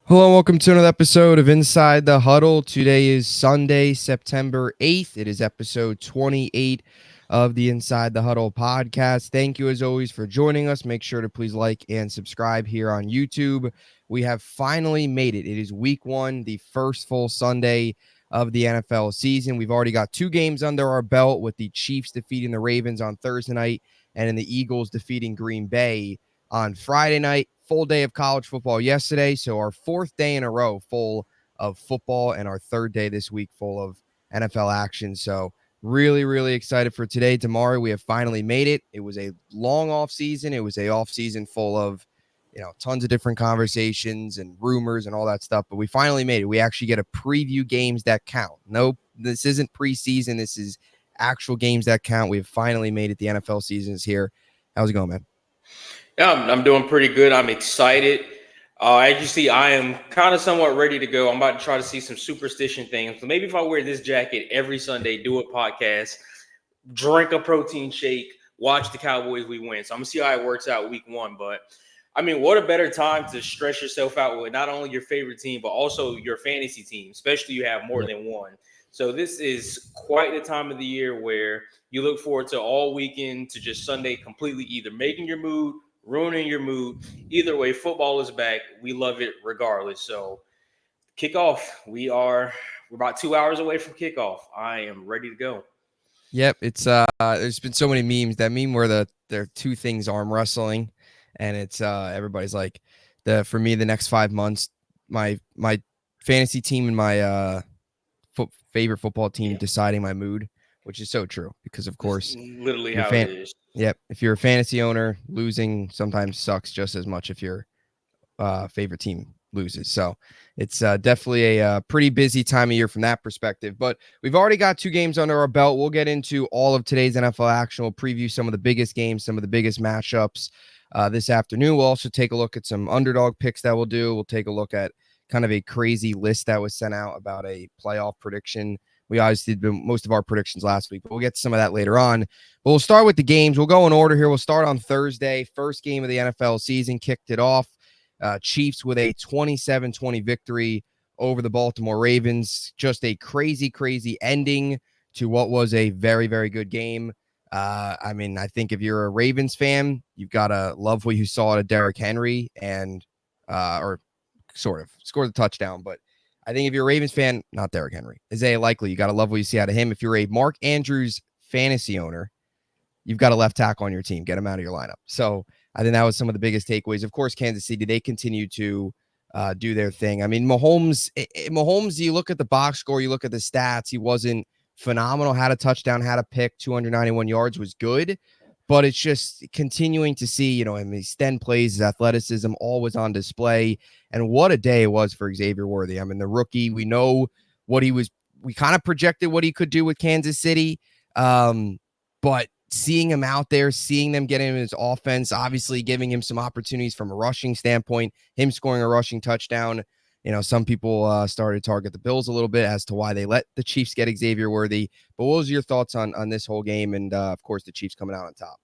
Hello and welcome to another episode of Inside the Huddle. Today is Sunday, September 8th. It is episode 28 of the Inside the Huddle podcast. Thank you as always for joining us. Make sure to please like and subscribe here on YouTube. We have finally made it. It is week one, the first full Sunday of the NFL season. We've already got two games under our belt with the Chiefs defeating the Ravens on Thursday night and the Eagles defeating Green Bay on Friday night. Full day of college football yesterday. So our fourth day in a row full of football and our third day this week full of NFL action. So really, really excited for today. DiMari, we have finally made it. It was a long off season. It was a off season full of, tons of different conversations and rumors and all that stuff. But we finally made it. We actually get to preview games that count. Nope, this isn't preseason. This is actual games that count. We've finally made it. The NFL season is here. How's it going, man? Yeah, I'm doing pretty good. I'm excited. As you see, I am kind of somewhat ready to go. I'm about to try to see some superstition things. So maybe if I wear this jacket every Sunday, do a podcast, drink a protein shake, watch the Cowboys we win. So I'm going to see how it works out week one. But, I mean, what a better time to stress yourself out with not only your favorite team, but also your fantasy team, especially you have more than one. So this is quite the time of the year where you look forward to all weekend to just Sunday completely either making your mood, ruining your mood. Either way, football is back. We love it regardless. So kickoff. We're about 2 hours away from kickoff. I am ready to go. Yep, it's there's been so many memes. That meme where there are two things arm wrestling, and it's everybody's like, for me the next 5 months, my fantasy team and my favorite football team deciding my mood, which is so true because of course literally how it is. Yep, if you're a fantasy owner, losing sometimes sucks just as much if your favorite team loses. So it's definitely a pretty busy time of year from that perspective. But we've already got two games under our belt. We'll get into all of today's NFL action. We'll preview some of the biggest games, some of the biggest matchups this afternoon. We'll also take a look at some underdog picks that we'll do. We'll take a look at kind of a crazy list that was sent out about a playoff prediction. We obviously did most of our predictions last week, but we'll get to some of that later on. But we'll start with the games. We'll go in order here. We'll start on Thursday. First game of the NFL season kicked it off. Chiefs with a 27-20 victory over the Baltimore Ravens. Just a crazy, crazy ending to what was a very, very good game. I mean, I think if you're a Ravens fan, you've got to love what you saw out of Derrick Henry and or sort of scored the touchdown. But I think if you're a Ravens fan, not Derrick Henry, Isaiah Likely, you got to love what you see out of him. If you're a Mark Andrews fantasy owner, you've got a left tackle on your team. Get him out of your lineup. So I think that was some of the biggest takeaways. Of course, Kansas City, they continue to do their thing. I mean, Mahomes, you look at the box score, you look at the stats, he wasn't phenomenal, had a touchdown, had a pick, 291 yards, was good. But it's just continuing to see, him extend plays, his athleticism, all was on display. And what a day it was for Xavier Worthy. I mean, the rookie, we know what he was, we kind of projected what he could do with Kansas City. But seeing him out there, seeing them get him in his offense, obviously giving him some opportunities from a rushing standpoint, him scoring a rushing touchdown. Some people started to target the Bills a little bit as to why they let the Chiefs get Xavier Worthy. But what was your thoughts on this whole game and, of course, the Chiefs coming out on top?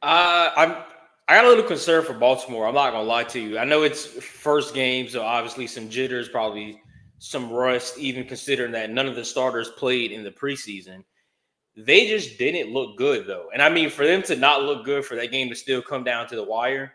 I got a little concern for Baltimore. I'm not going to lie to you. I know it's first game, so obviously some jitters, probably some rust, even considering that none of the starters played in the preseason. They just didn't look good, though. And I mean, for them to not look good, for that game to still come down to the wire,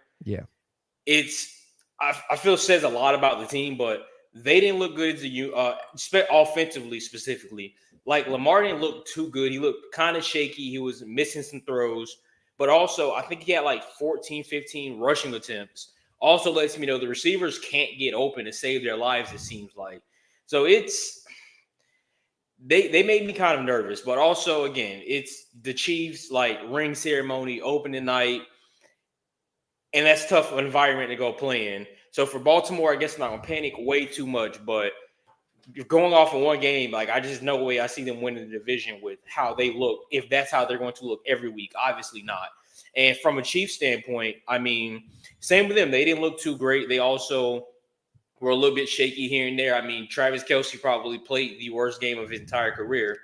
I feel says a lot about the team, but they didn't look good to you, offensively specifically. Like, Lamar didn't look too good. He looked kind of shaky. He was missing some throws. But also, I think he had like 14, 15 rushing attempts. Also lets me know the receivers can't get open to save their lives, it seems like. So they made me kind of nervous. But also, again, it's the Chiefs, like, ring ceremony, opening night. And that's a tough environment to go play in. So for Baltimore, I guess I'm not going to panic way too much. But you're going off in one game, like, I just no way I see them winning the division with how they look, if that's how they're going to look every week. Obviously not. And from a Chiefs standpoint, I mean, same with them. They didn't look too great. They also were a little bit shaky here and there. I mean, Travis Kelce probably played the worst game of his entire career.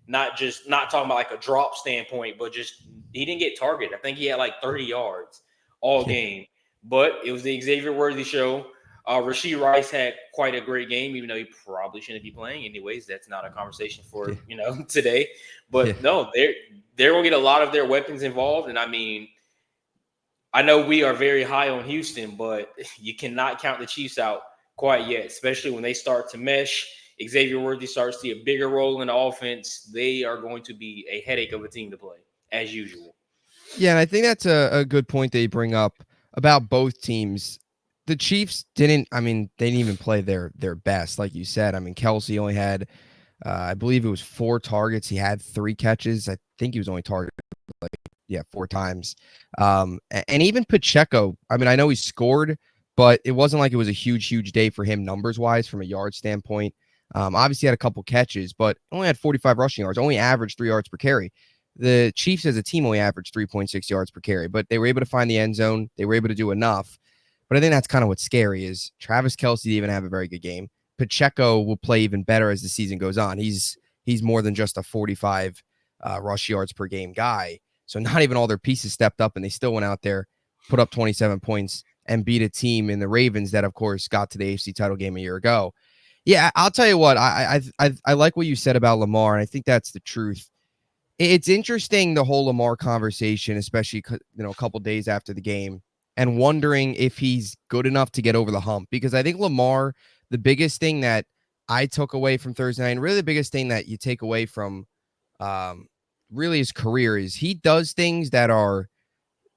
Not talking about like a drop standpoint, but just he didn't get targeted. I think he had like 30 yards all game. But it was the Xavier Worthy show. Rashee Rice had quite a great game, even though he probably shouldn't be playing anyways. That's not a conversation Yeah. for today. Yeah. But no, they're gonna get a lot of their weapons involved, and I mean, I know we are very high on Houston, but you cannot count the Chiefs out quite yet, especially when they start to mesh. Xavier Worthy starts to see a bigger role in the offense. They are going to be a headache of a team to play, as usual. Yeah, and I think that's a good point that you bring up about both teams. The Chiefs didn't, I mean, they didn't even play their best, like you said. I mean, Kelsey only had, I believe it was 4 targets. He had 3 catches. I think he was only targeted yeah, 4 times. And even Pacheco, I mean, I know he scored, but it wasn't like it was a huge day for him numbers wise from a yard standpoint. Obviously had a couple catches, but only had 45 rushing yards, only averaged 3 yards per carry. The Chiefs as a team only averaged 3.6 yards per carry, but they were able to find the end zone. They were able to do enough. But I think that's kind of what's scary is Travis Kelce didn't even have a very good game. Pacheco will play even better as the season goes on. He's more than just a 45 rush yards per game guy. So not even all their pieces stepped up, and they still went out there, put up 27 points, and beat a team in the Ravens that, of course, got to the AFC title game a year ago. Yeah, I'll tell you what. I like what you said about Lamar, and I think that's the truth. It's interesting, the whole Lamar conversation, especially a couple days after the game, and wondering if he's good enough to get over the hump. Because I think Lamar, the biggest thing that I took away from Thursday night, and really the biggest thing that you take away from really his career, is he does things that are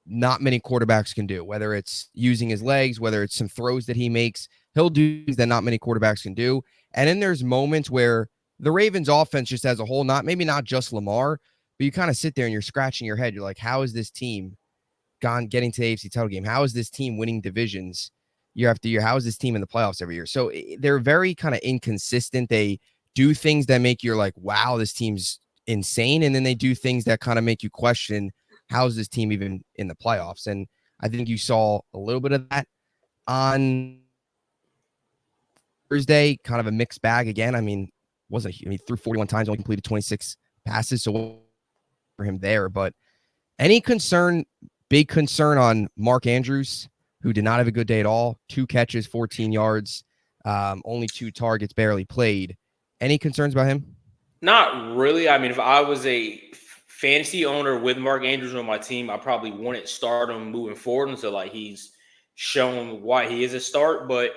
not many quarterbacks can do, whether it's using his legs, whether it's some throws that he makes. He'll do things that not many quarterbacks can do. And then there's moments where the Ravens offense just as a whole, maybe not just Lamar, but you kind of sit there and you're scratching your head. You're like, how is this team getting to the AFC title game? How is this team winning divisions year after year? How is this team in the playoffs every year? So they're very kind of inconsistent. They do things that make you like, wow, this team's insane. And then they do things that kind of make you question, how is this team even in the playoffs? And I think you saw a little bit of that on Thursday, kind of a mixed bag again. I mean, threw 41 times, only completed 26 passes. So for him there, but any big concern on Mark Andrews, who did not have a good day at all. 2 catches, 14 yards, only 2 targets, barely played. Any concerns about him? Not really. I mean, if I was a fantasy owner with Mark Andrews on my team, I probably wouldn't start him moving forward until like he's shown why he is a start. But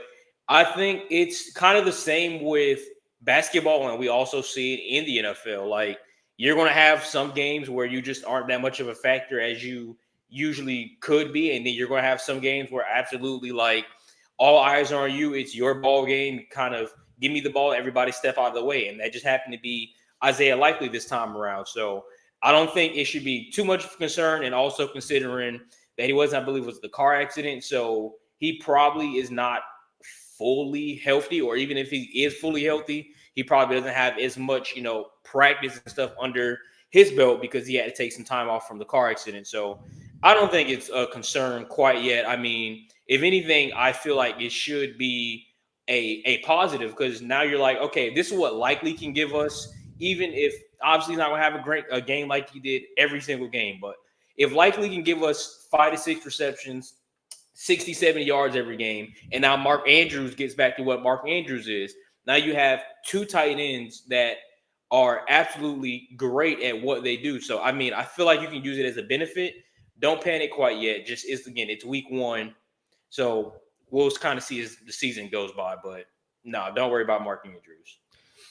I think it's kind of the same with basketball, and we also see it in the NFL. Like you're going to have some games where you just aren't that much of a factor as you usually could be, and then you're going to have some games where absolutely like all eyes are on you. It's your ball game. Kind of give me the ball. Everybody step out of the way, and that just happened to be Isaiah Likely this time around. So I don't think it should be too much of a concern. And also considering that he wasn't, I believe, was the car accident. So he probably is not fully healthy, or even if he is fully healthy, he probably doesn't have as much, practice and stuff under his belt because he had to take some time off from the car accident. So I don't think it's a concern quite yet. I mean, if anything, I feel like it should be a positive because now you're like, okay, this is what Likely can give us, even if obviously he's not going to have a game like he did every single game. But if Likely can give us 5 to 6 receptions, 60, 70 yards every game, and now Mark Andrews gets back to what Mark Andrews is, now you have 2 tight ends that are absolutely great at what they do. So, I mean, I feel like you can use it as a benefit. Don't panic quite yet. Just it's week 1. So we'll kind of see as the season goes by, but no, don't worry about Mark Andrews.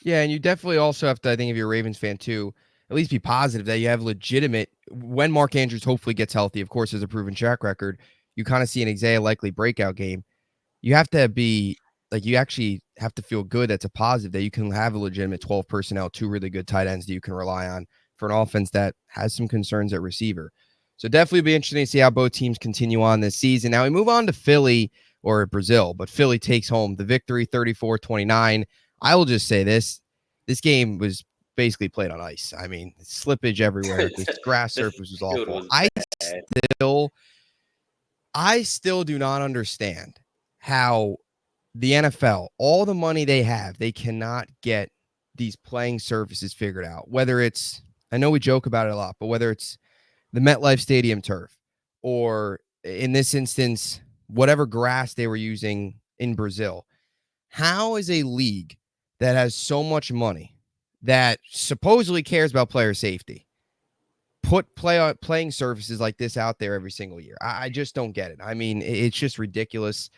Yeah, and you definitely also have to, I think if you're a Ravens fan too, at least be positive that you have legitimate, when Mark Andrews hopefully gets healthy, of course, as a proven track record, you kind of see an Isaiah Likely breakout game. You have to be like, you actually have to feel good. That's a positive that you can have a legitimate 12 personnel, 2 really good tight ends that you can rely on for an offense that has some concerns at receiver. So definitely be interesting to see how both teams continue on this season. Now we move on to Philly or Brazil, but Philly takes home the victory 34-29. I will just say this game was basically played on ice. I mean, slippage everywhere. This grass The surface was field awful. was I bad. still do not understand how the NFL, all the money they have, they cannot get these playing surfaces figured out. Whether it's, I know we joke about it a lot, but whether it's the MetLife Stadium turf or in this instance, whatever grass they were using in Brazil. How is a league that has so much money that supposedly cares about player safety put playing services like this out there every single year? I just don't get it. I mean, it's just ridiculous.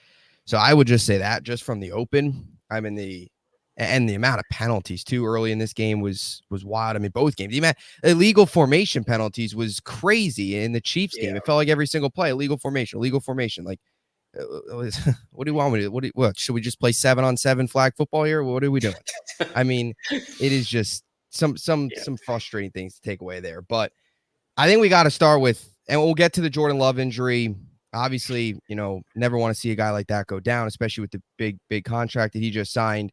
So I would just say that just from the open. I mean, the amount of penalties too early in this game was wild. I mean, both games, the amount illegal formation penalties was crazy in the Chiefs game. It felt like every single play, illegal formation. Like, what do you want me to do? What should we just play 7-on-7 flag football here? What are we doing? I mean, it is just some frustrating things to take away there. But I think we got to start with, and we'll get to the Jordan Love injury. Obviously, never want to see a guy like that go down, especially with the big contract that he just signed.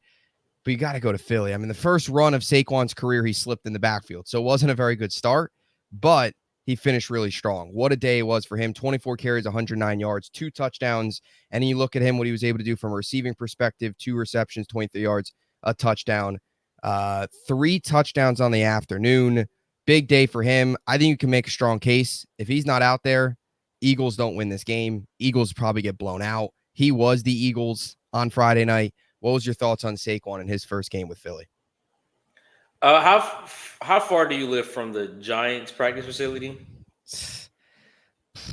But you got to go to Philly. I mean, the first run of Saquon's career, he slipped in the backfield. So it wasn't a very good start, but he finished really strong. What a day it was for him. 24 carries, 109 yards, 2 touchdowns. And then you look at him, what he was able to do from a receiving perspective, 2 receptions, 23 yards, a touchdown, 3 touchdowns on the afternoon. Big day for him. I think you can make a strong case. If he's not out there, Eagles don't win this game. Eagles probably get blown out. He was the Eagles on Friday night. What was your thoughts on Saquon in his first game with Philly? How far do you live from the Giants practice facility?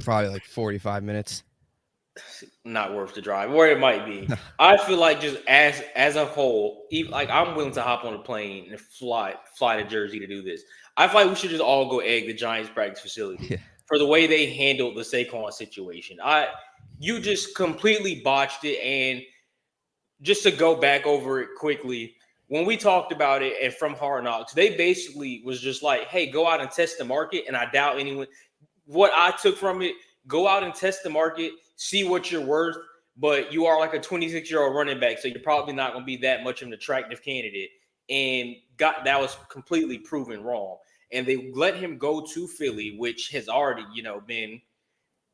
Probably like 45 minutes. Not worth the drive, or it might be. I feel like just as a whole, even, like I'm willing to hop on a plane and fly to Jersey to do this. I feel like we should just all go egg the Giants practice facility for the way they handled the Saquon situation. You just completely botched it. And just to go back over it quickly, when we talked about it and from Hard Knocks, they basically was just like, hey, go out and test the market. And I doubt anyone, what I took from it, go out and test the market, see what you're worth, but you are like a 26-year-old running back, so you're probably not going to be that much of an attractive candidate. And that was completely proven wrong. And they let him go to Philly, which has already, been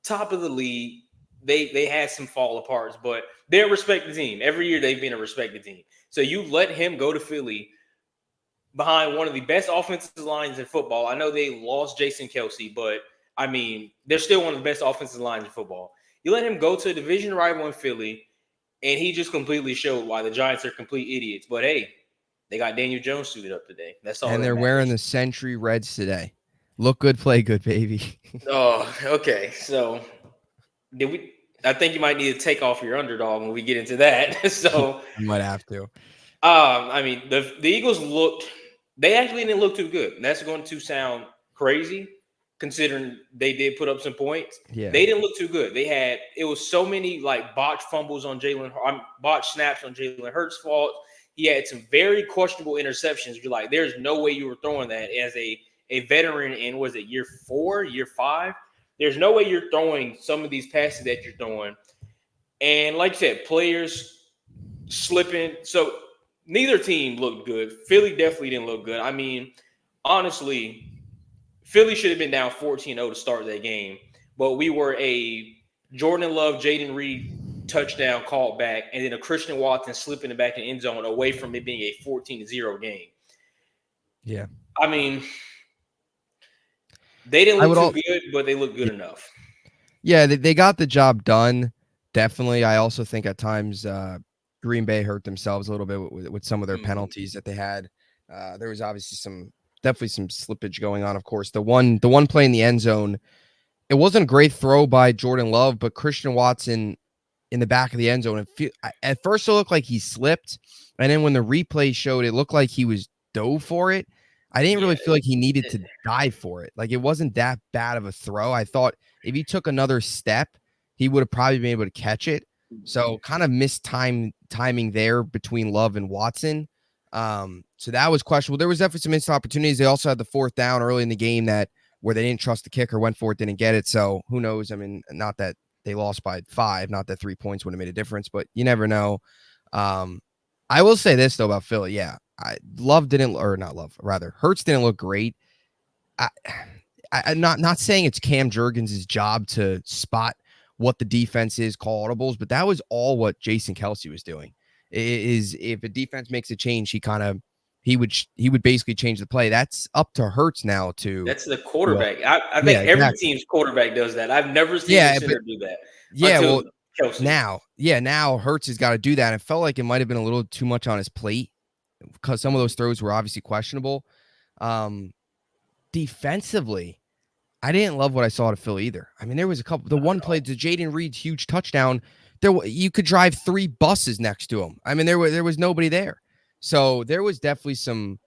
top of the league. They had some fall aparts, but they're a respected team. Every year they've been a respected team. So you let him go to Philly behind one of the best offensive lines in football. I know they lost Jason Kelce, but I mean, they're still one of the best offensive lines in football. You let him go to a division rival in Philly, and he just completely showed why the Giants are complete idiots. But hey, they got Daniel Jones suited up today. That's all. And they're wearing the Century Reds today. Look good, play good, baby. Oh, okay. So I think you might need to take off your underdog when we get into that. So I might have to. I mean, the Eagles they actually didn't look too good. And that's going to sound crazy considering they did put up some points. Yeah. They didn't look too good. It was so many like botched snaps on Jalen Hurts' fault. He had some very questionable interceptions. You're like, there's no way you were throwing that as a veteran in, was it year 4, year 5? There's no way you're throwing some of these passes that you're throwing. And like you said, players slipping. So neither team looked good. Philly definitely didn't look good. I mean, honestly, Philly should have been down 14-0 to start that game. But we were a Jordan Love, Jaden Reed touchdown called back, and then a Christian Watson slipping it back in the end zone away from it being a 14-0 game. Yeah. I mean, they didn't look too good, but they looked good enough. Yeah, they got the job done. Definitely. I also think at times Green Bay hurt themselves a little bit with some of their penalties that they had. There was obviously definitely some slippage going on. Of course, the one play in the end zone, it wasn't a great throw by Jordan Love, but Christian Watson in the back of the end zone. At first, it looked like he slipped, and then when the replay showed, it looked like he was dove for it. I didn't really feel like he needed to dive for it. Like, it wasn't that bad of a throw. I thought if he took another step, he would have probably been able to catch it. So kind of missed timing there between Love and Watson. So that was questionable. There was definitely some missed opportunities. They also had the 4th down early in the game where they didn't trust the kicker, went for it, didn't get it. So who knows? I mean, not that they lost by 5, not that 3 points would have made a difference, but you never know. I will say this though about Philly. Yeah. Hurts didn't look great. I'm not saying it's Cam Jurgens' job to spot what the defense is, call audibles, but that was all what Jason Kelce was doing. Is if a defense makes a change, he would basically change the play. That's up to Hurts now to. That's the quarterback. I think every team's quarterback does that. I've never seen a center do that. Yeah, well, Kelsey. Now Hurts has got to do that. It felt like it might have been a little too much on his plate because some of those throws were obviously questionable. Defensively, I didn't love what I saw to Phil either. I mean, there was a couple. The one play, the Jaden Reed's huge touchdown, you could drive 3 buses next to him. I mean, there was nobody there. So there was definitely some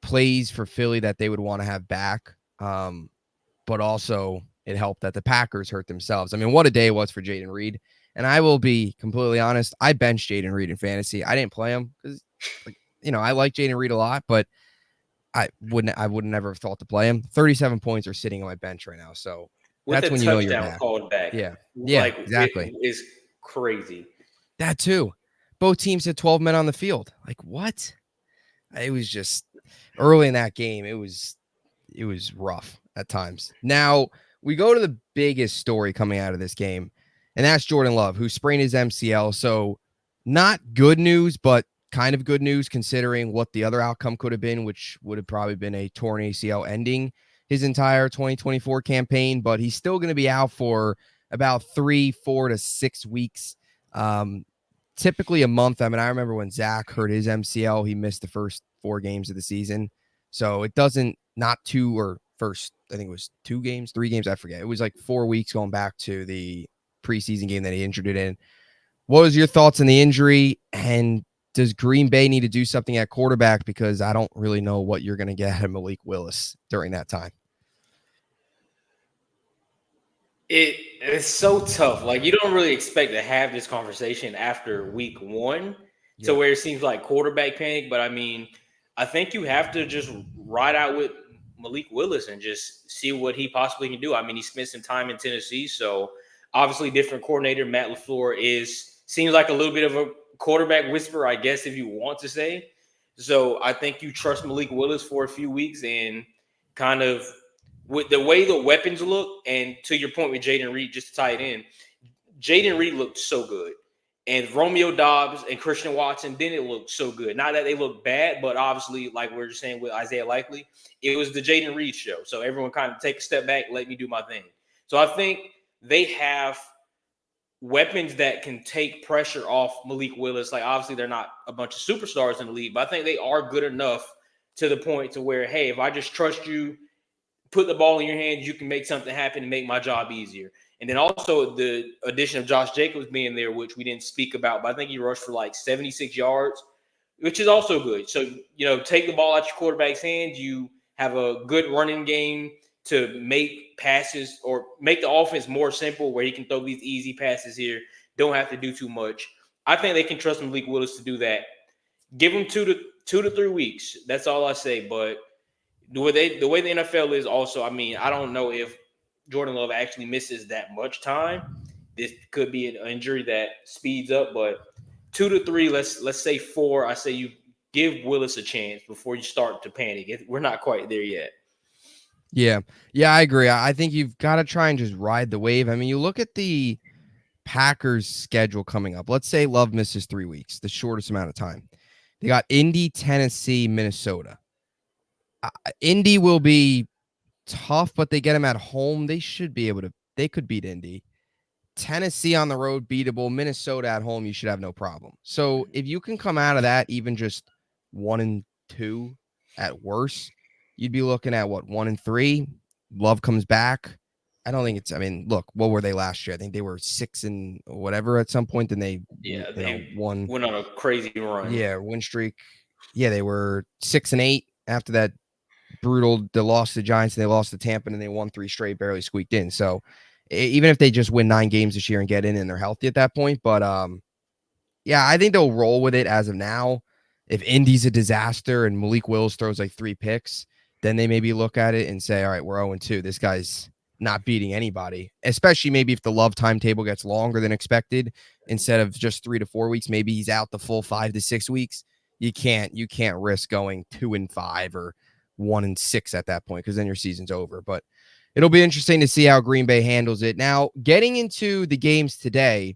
plays for Philly that they would want to have back. But also it helped that the Packers hurt themselves. I mean, what a day it was for Jaden Reed. And I will be completely honest, I benched Jaden Reed in fantasy. I didn't play him because, I like Jaden Reed a lot, but I would never have thought to play him. 37 points are sitting on my bench right now. So With that's a when you know you're touchdown back. called back. Yeah. Like, Exactly. it is crazy. That too. Both teams had 12 men on the field. Like, what? It was just early in that game. It was rough at times. Now we go to the biggest story coming out of this game, and that's Jordan Love, who sprained his MCL. So not good news, but kind of good news considering what the other outcome could have been, which would have probably been a torn ACL ending his entire 2024 campaign. But he's still going to be out for about 3, 4 to 6 weeks. Typically a month. I mean, I remember when Zach hurt his MCL, he missed the first 4 games of the season. So it doesn't, not 2 or first, I think it was 2 games, 3 games, I forget. It was like 4 weeks going back to the preseason game that he injured it in. What was your thoughts on the injury? And does Green Bay need to do something at quarterback? Because I don't really know what you're going to get at Malik Willis during that time. It's so tough. Like, you don't really expect to have this conversation after week 1 to where it seems like quarterback panic. But I mean, I think you have to just ride out with Malik Willis and just see what he possibly can do. I mean, he spent some time in Tennessee, so obviously different coordinator. Matt LaFleur seems like a little bit of a quarterback whisperer, I guess, if you want to say. So I think you trust Malik Willis for a few weeks and kind of with the way the weapons look, and to your point with Jaden Reed, just to tie it in, Jaden Reed looked so good. And Romeo Dobbs and Christian Watson didn't look so good. Not that they look bad, but obviously, like we are just saying with Isaiah Likely, it was the Jaden Reed show. So everyone kind of take a step back, let me do my thing. So I think they have weapons that can take pressure off Malik Willis. Like, obviously, they're not a bunch of superstars in the league, but I think they are good enough to the point to where, hey, if I just trust you, put the ball in your hands, you can make something happen and make my job easier. And then also the addition of Josh Jacobs being there, which we didn't speak about, but I think he rushed for like 76 yards, which is also good. So, take the ball out your quarterback's hands. You have a good running game to make passes or make the offense more simple where he can throw these easy passes here. Don't have to do too much. I think they can trust Malik Willis to do that. Give him 2 to 3 weeks. That's all I say. But the way the NFL is also, I mean, I don't know if Jordan Love actually misses that much time. This could be an injury that speeds up, but 2 to 3, let's say 4. I say you give Willis a chance before you start to panic. We're not quite there yet. Yeah, I agree. I think you've got to try and just ride the wave. I mean, you look at the Packers' schedule coming up. Let's say Love misses 3 weeks, the shortest amount of time. They got Indy, Tennessee, Minnesota. Indy will be tough, but they get them at home. They should be able to. They could beat Indy. Tennessee on the road, beatable. Minnesota at home, you should have no problem. So if you can come out of that even just 1-2 at worst, you'd be looking at what, 1-3. Love comes back. I don't think it's. I mean, look, what were they last year? I think they were 6 and whatever at some point. Then they won. Went on a crazy run. Yeah, win streak. Yeah, they were 6 and 8 after that brutal. They lost to Giants and they lost to Tampa and they won 3 straight, barely squeaked in. So even if they just win 9 games this year and get in and they're healthy at that point, but yeah, I think they'll roll with it as of now. If Indy's a disaster and Malik Willis throws like 3 picks, then they maybe look at it and say, all right, we're 0-2. This guy's not beating anybody, especially maybe if the Love timetable gets longer than expected. Instead of just 3 to 4 weeks, maybe he's out the full 5 to 6 weeks. You can't risk going 2-5 or 1-6 at that point, because then your season's over. But it'll be interesting to see how Green Bay handles it. Now, getting into the games today,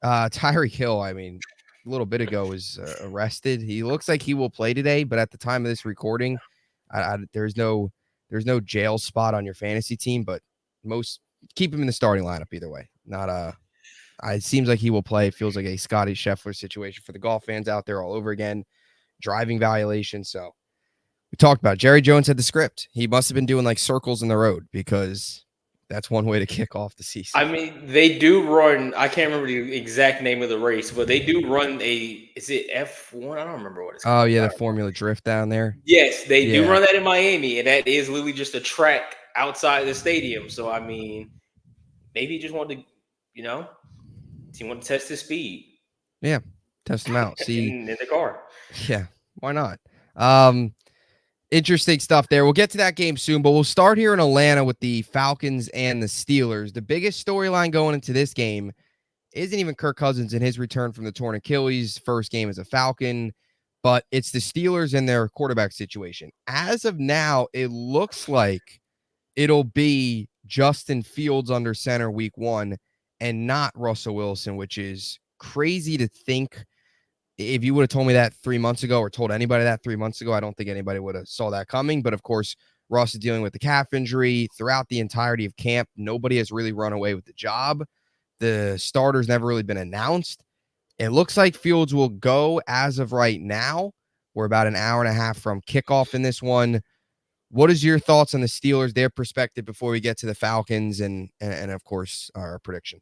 Tyreek Hill, I mean, a little bit ago was arrested. He looks like he will play today, but at the time of this recording, there's no jail spot on your fantasy team, but most keep him in the starting lineup either way. It seems like he will play. It feels like a Scotty Scheffler situation for the golf fans out there all over again. Driving violation. So we talked about it. Jerry Jones had the script. He must have been doing like circles in the road because that's one way to kick off the season. I mean, they do run. I can't remember the exact name of the race, but they do run a. Is it F1? I don't remember what it's Oh, called. yeah, the Formula Drift down there. Yes, they do Yeah. run that in Miami, and that is literally just a track outside the stadium. So I mean, maybe he just wanted to, you know, he wanted to test his speed Yeah. Test them out. See. in the car. Yeah. Why not? Interesting stuff there. We'll get to that game soon, but we'll start here in Atlanta with the Falcons and the Steelers. The biggest storyline going into this game isn't even Kirk Cousins in his return from the torn Achilles, first game as a Falcon, but it's the Steelers and their quarterback situation. As of now, it looks like it'll be Justin Fields under center week 1 and not Russell Wilson, which is crazy to think. If you would have told me that 3 months ago or told anybody that 3 months ago, I don't think anybody would have saw that coming. But of course, Russ is dealing with the calf injury throughout the entirety of camp. Nobody has really run away with the job. The starter's never really been announced. It looks like Fields will go as of right now. We're about an hour and a half from kickoff in this one. What is your thoughts on the Steelers, their perspective before we get to the Falcons and of course, our prediction?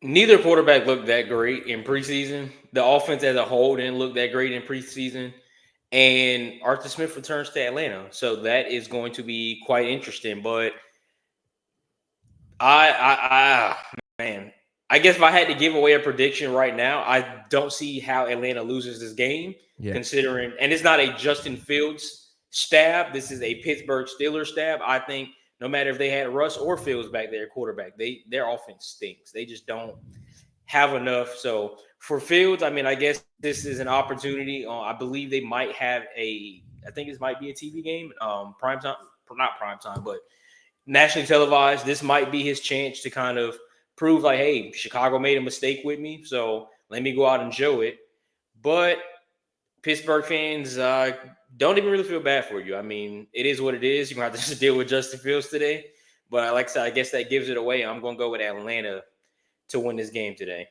Neither quarterback looked that great in preseason. The offense as a whole didn't look that great in preseason. And Arthur Smith returns to Atlanta. So that is going to be quite interesting. But man, I guess if I had to give away a prediction right now, I don't see how Atlanta loses this game, considering, and it's not a Justin Fields stab. This is a Pittsburgh Steelers stab. I think no matter if they had Russ or Fields back there, quarterback, their offense stinks. They just don't have enough. So for Fields, I mean, I guess this is an opportunity. I believe they might have I think this might be a TV game, prime time, not prime time, but nationally televised. This might be his chance to kind of prove like, hey, Chicago made a mistake with me, so let me go out and show it. But Pittsburgh fans don't even really feel bad for you. I mean, it is what it is. You're going to have to just deal with Justin Fields today. But like I said, I guess that gives it away. I'm going to go with Atlanta to win this game today.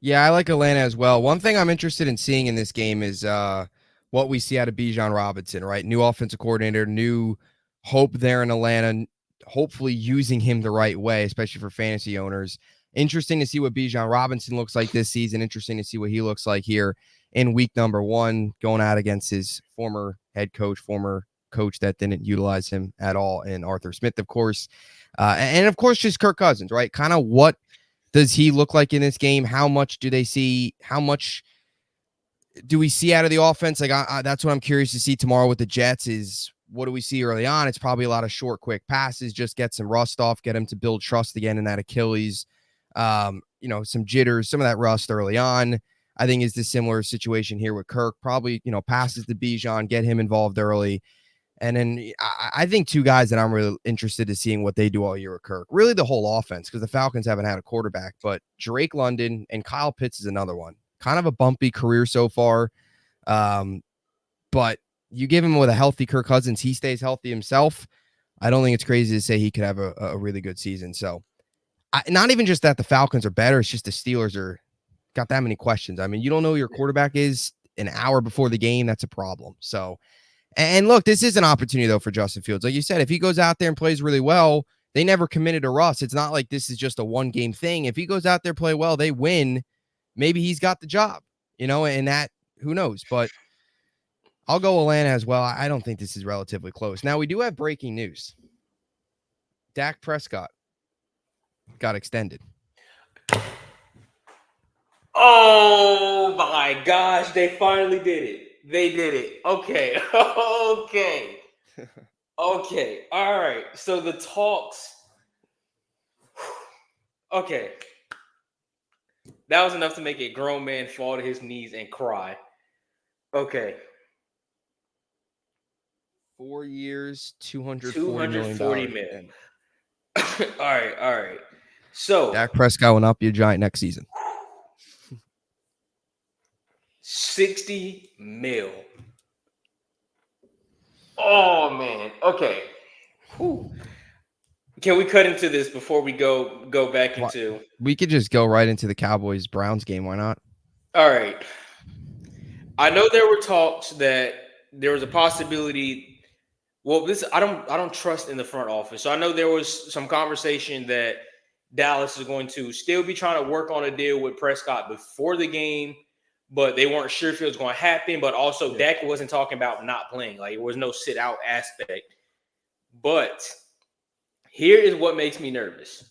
Yeah, I like Atlanta as well. One thing I'm interested in seeing in this game is what we see out of Bijan Robinson, right? New offensive coordinator, new hope there in Atlanta, hopefully using him the right way, especially for fantasy owners. Interesting to see what Bijan Robinson looks like this season. Interesting to see what he looks like here in week number 1, going out against his former head coach, former coach that didn't utilize him at all, and Arthur Smith, of course. And of course, just Kirk Cousins, right? Kind of what does he look like in this game? How much do they see? How much do we see out of the offense? Like, that's what I'm curious to see tomorrow with the Jets is what do we see early on? It's probably a lot of short, quick passes, just get some rust off, get him to build trust again in that Achilles. Some jitters, some of that rust early on. I think is the similar situation here with Kirk. Probably, passes to Bijan, get him involved early. And then I think two guys that I'm really interested in seeing what they do all year with Kirk. Really the whole offense, because the Falcons haven't had a quarterback, but Drake London and Kyle Pitts is another one. Kind of a bumpy career so far. But you give him with a healthy Kirk Cousins, he stays healthy himself. I don't think it's crazy to say he could have a really good season. So not even just that the Falcons are better, it's just the Steelers are got that many questions. I mean, you don't know who your quarterback is an hour before the game. That's a problem. So, and look, this is an opportunity, though, for Justin Fields. Like you said, if he goes out there and plays really well, they never committed to Russ. It's not like this is just a one-game thing. If he goes out there, play well, they win, maybe he's got the job, and that, who knows? But I'll go Atlanta as well. I don't think this is relatively close. Now, we do have breaking news. Dak Prescott got extended. Oh, my gosh. They finally did it. They did it. Okay. Okay. Okay. All right. So the talks. Okay. That was enough to make a grown man fall to his knees and cry. Okay. 4 years, $240 million. All right. So Dak Prescott will not be a Giant next season. 60 mil. Oh man. Okay. Whew. Can we cut into this before we go back What into? we could just go right into the Cowboys Browns game. Why not? All right. I know there were talks that there was a possibility. Well, this I don't trust in the front office. So I know there was some conversation that Dallas is going to still be trying to work on a deal with Prescott before the game, but they weren't sure if it was going to happen. But also, Yeah. Dak wasn't talking about not playing. Like, there was no sit out aspect. But here is what makes me nervous.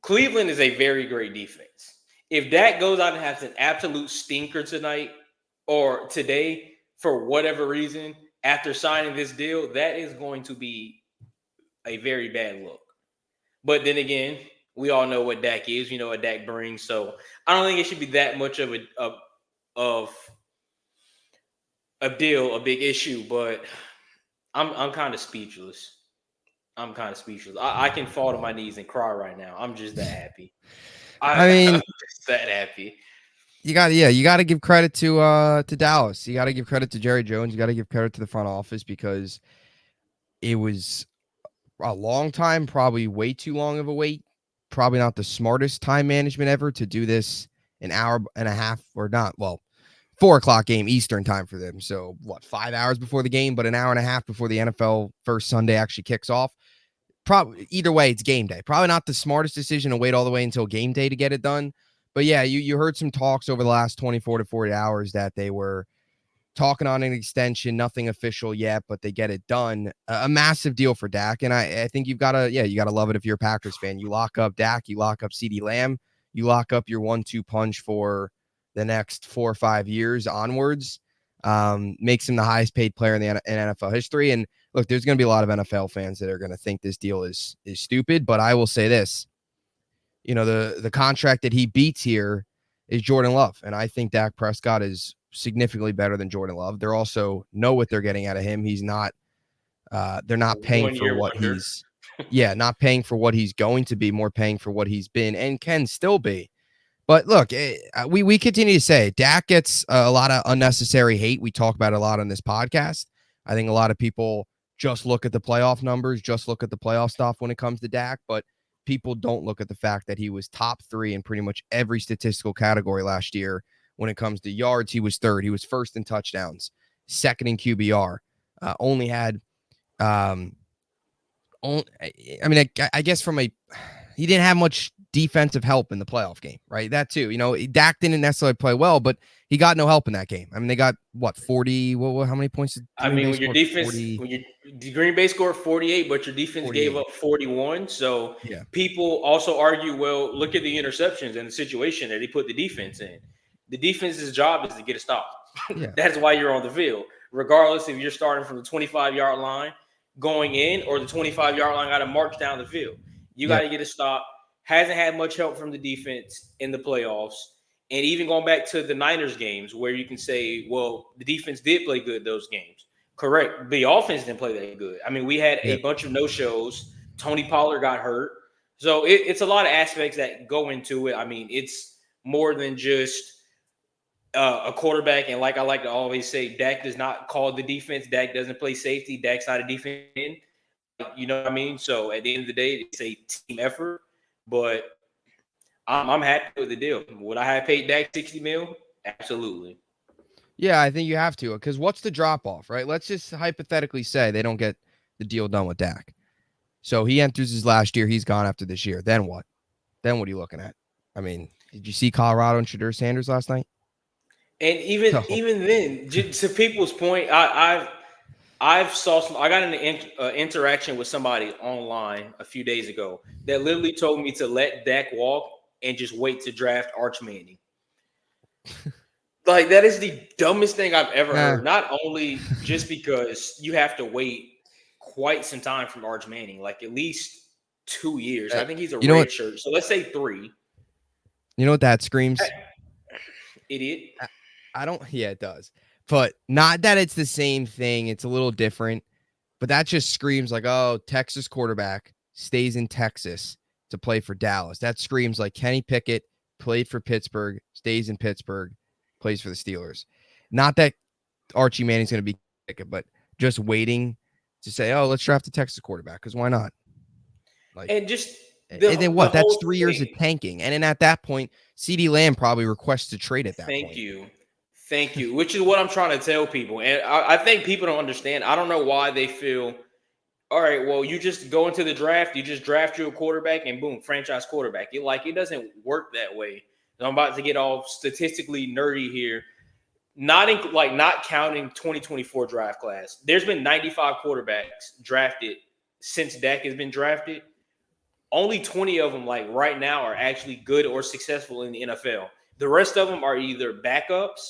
Cleveland is a very great defense. If Dak goes out and has an absolute stinker tonight or today for whatever reason after signing this deal, that is going to be a very bad look. But then again, we all know what Dak is. You know what Dak brings. So I don't think it should be that much of a deal, a big issue. But I'm kind of speechless. I'm kind of speechless. I can fall to my knees and cry right now. I'm just that happy. I I'm mean, just that happy. you got to give credit to Dallas. You got to give credit to Jerry Jones. You got to give credit to the front office because it was a long time, probably way too long of a wait. Probably not the smartest time management ever to do this an hour and a half or not. Well, 4 o'clock game Eastern time for them. So what, 5 hours before the game, but an hour and a half before the NFL first Sunday actually kicks off. Probably either way, it's game day. Probably not the smartest decision to wait all the way until game day to get it done. But yeah, you heard some talks over the last 24 to 40 hours that they were talking on an extension, nothing official yet, but they get it done. A massive deal for Dak. And I think you got to love it if you're a Packers fan. You lock up Dak, you lock up CeeDee Lamb, you lock up your 1-2 punch for the next 4 or 5 years onwards. Makes him the highest paid player in NFL history. And look, there's going to be a lot of NFL fans that are going to think this deal is stupid, but I will say this, the contract that he beats here is Jordan Love. And I think Dak Prescott is significantly better than Jordan Love. They're also know what they're getting out of him. He's not, they're not paying One for year what wonder. not paying for what he's going to be, more paying for what he's been and can still be. But look, we continue to say Dak gets a lot of unnecessary hate. We talk about it a lot on this podcast. I think a lot of people just look at the playoff numbers, just look at the playoff stuff when it comes to Dak, but people don't look at the fact that he was top 3 in pretty much every statistical category last year. When it comes to yards, he was third. He was first in touchdowns, second in QBR. Only had, I mean, I guess he didn't have much defensive help in the playoff game, right? That too, Dak didn't necessarily play well, but he got no help in that game. I mean, they got what 40? How many points did I Green mean, Bay when your score? defense, 40, when your the Green Bay scored 48, but your defense gave 48. up 41. So Yeah, people also argue, well, look at the interceptions and the situation that they put the defense in. The defense's job is to get a stop. yeah, That's why you're on the field, regardless if you're starting from the 25-yard line going in or the 25-yard line got to march down the field. You got yep, to get a stop. Hasn't had much help from the defense in the playoffs. And even going back to the Niners games where you can say, well, the defense did play good those games. Correct. The offense didn't play that good. I mean, we had a yep. bunch of no-shows. Tony Pollard got hurt. So it's a lot of aspects that go into it. I mean, it's more than just a quarterback. And like I like to always say, Dak does not call the defense. Dak doesn't play safety. Dak's not a defense end. Like, you know what I mean? So at the end of the day, it's a team effort. But I'm happy with the deal. Would I have paid Dak 60 mil? Absolutely. Yeah, I think you have to, because what's the drop off, right? Let's just hypothetically say they don't get the deal done with Dak. So he enters his last year. He's gone after this year. Then what? Then what are you looking at? I mean, did you see Colorado and Shadur Sanders last night? And even So even then, to people's point, I've saw some. I got an interaction with somebody online a few days ago that literally told me to let Dak walk and just wait to draft Arch Manning. Like, that is the dumbest thing I've ever nah, heard. Not only just because you have to wait quite some time from Arch Manning, like at least 2 years. uh, I think he's a you know what? red shirt. So let's say 3. You know what that screams? Idiot. I, I don't. Yeah, it does. But not that it's the same thing. It's a little different. But that just screams like, oh, Texas quarterback stays in Texas to play for Dallas. That screams like Kenny Pickett played for Pittsburgh, stays in Pittsburgh, plays for the Steelers. Not that Archie Manning's going to be Pickett, but just waiting to say, oh, let's draft a Texas quarterback because why not? Like, And just and then the what? That's whole 3 years of thing. tanking. And then at that point, CD Lamb probably requests a trade at that Thank point. you. Thank you. Which is what I'm trying to tell people. And I think people don't understand. I don't know why they feel, all right, well, you just go into the draft, you just draft you a quarterback, and boom, franchise quarterback. It doesn't work that way. And I'm about to get all statistically nerdy here. Not counting 2024 draft class. There's been 95 quarterbacks drafted since Dak has been drafted. Only 20 of them, like right now, are actually good or successful in the NFL. The rest of them are either backups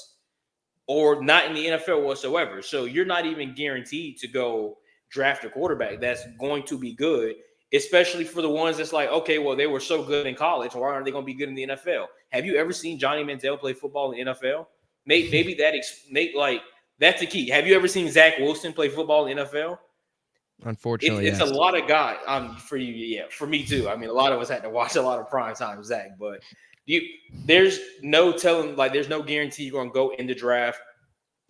or not in the NFL whatsoever. So you're not even guaranteed to go draft a quarterback that's going to be good, especially for the ones that's like, okay, well, they were so good in college. Why aren't they going to be good in the NFL? Have you ever seen Johnny Manziel play football in the NFL? Maybe that's the key. Have you ever seen Zach Wilson play football in the NFL? Unfortunately, It's a yes. lot of guys. For you, yeah, for me too. I mean, a lot of us had to watch a lot of prime time Zach, but there's no telling. Like, there's no guarantee you're going to go in the draft,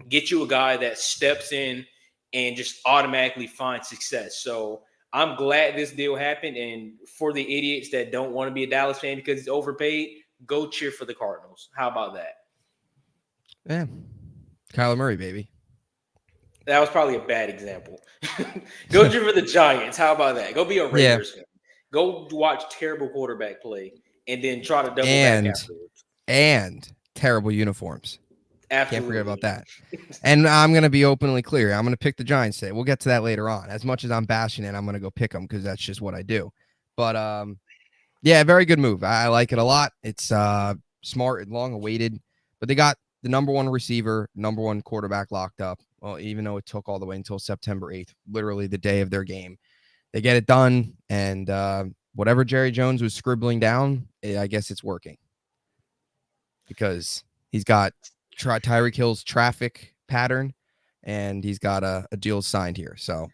get you a guy that steps in and just automatically finds success. So I'm glad this deal happened. And for the idiots that don't want to be a Dallas fan because he's overpaid, go cheer for the Cardinals. How about that? Yeah. Kyler Murray, baby. That was probably a bad example. Go cheer for the Giants. How about that? Go be a Yeah. Raiders fan. Go watch terrible quarterback play and then try to double back And afterwards. terrible uniforms. Absolutely. Can't forget about that. And I'm going to be openly clear. I'm going to pick the Giants today. We'll get to that later on. As much as I'm bashing it, I'm going to go pick them because that's just what I do. But yeah, very good move. I like it a lot. It's smart and long awaited. But they got the number one receiver, number one quarterback locked up. Well, even though it took all the way until September 8th, literally the day of their game. They get it done. And whatever Jerry Jones was scribbling down, I guess it's working. Because he's got Tyreek Hill's traffic pattern, and he's got a deal signed here. So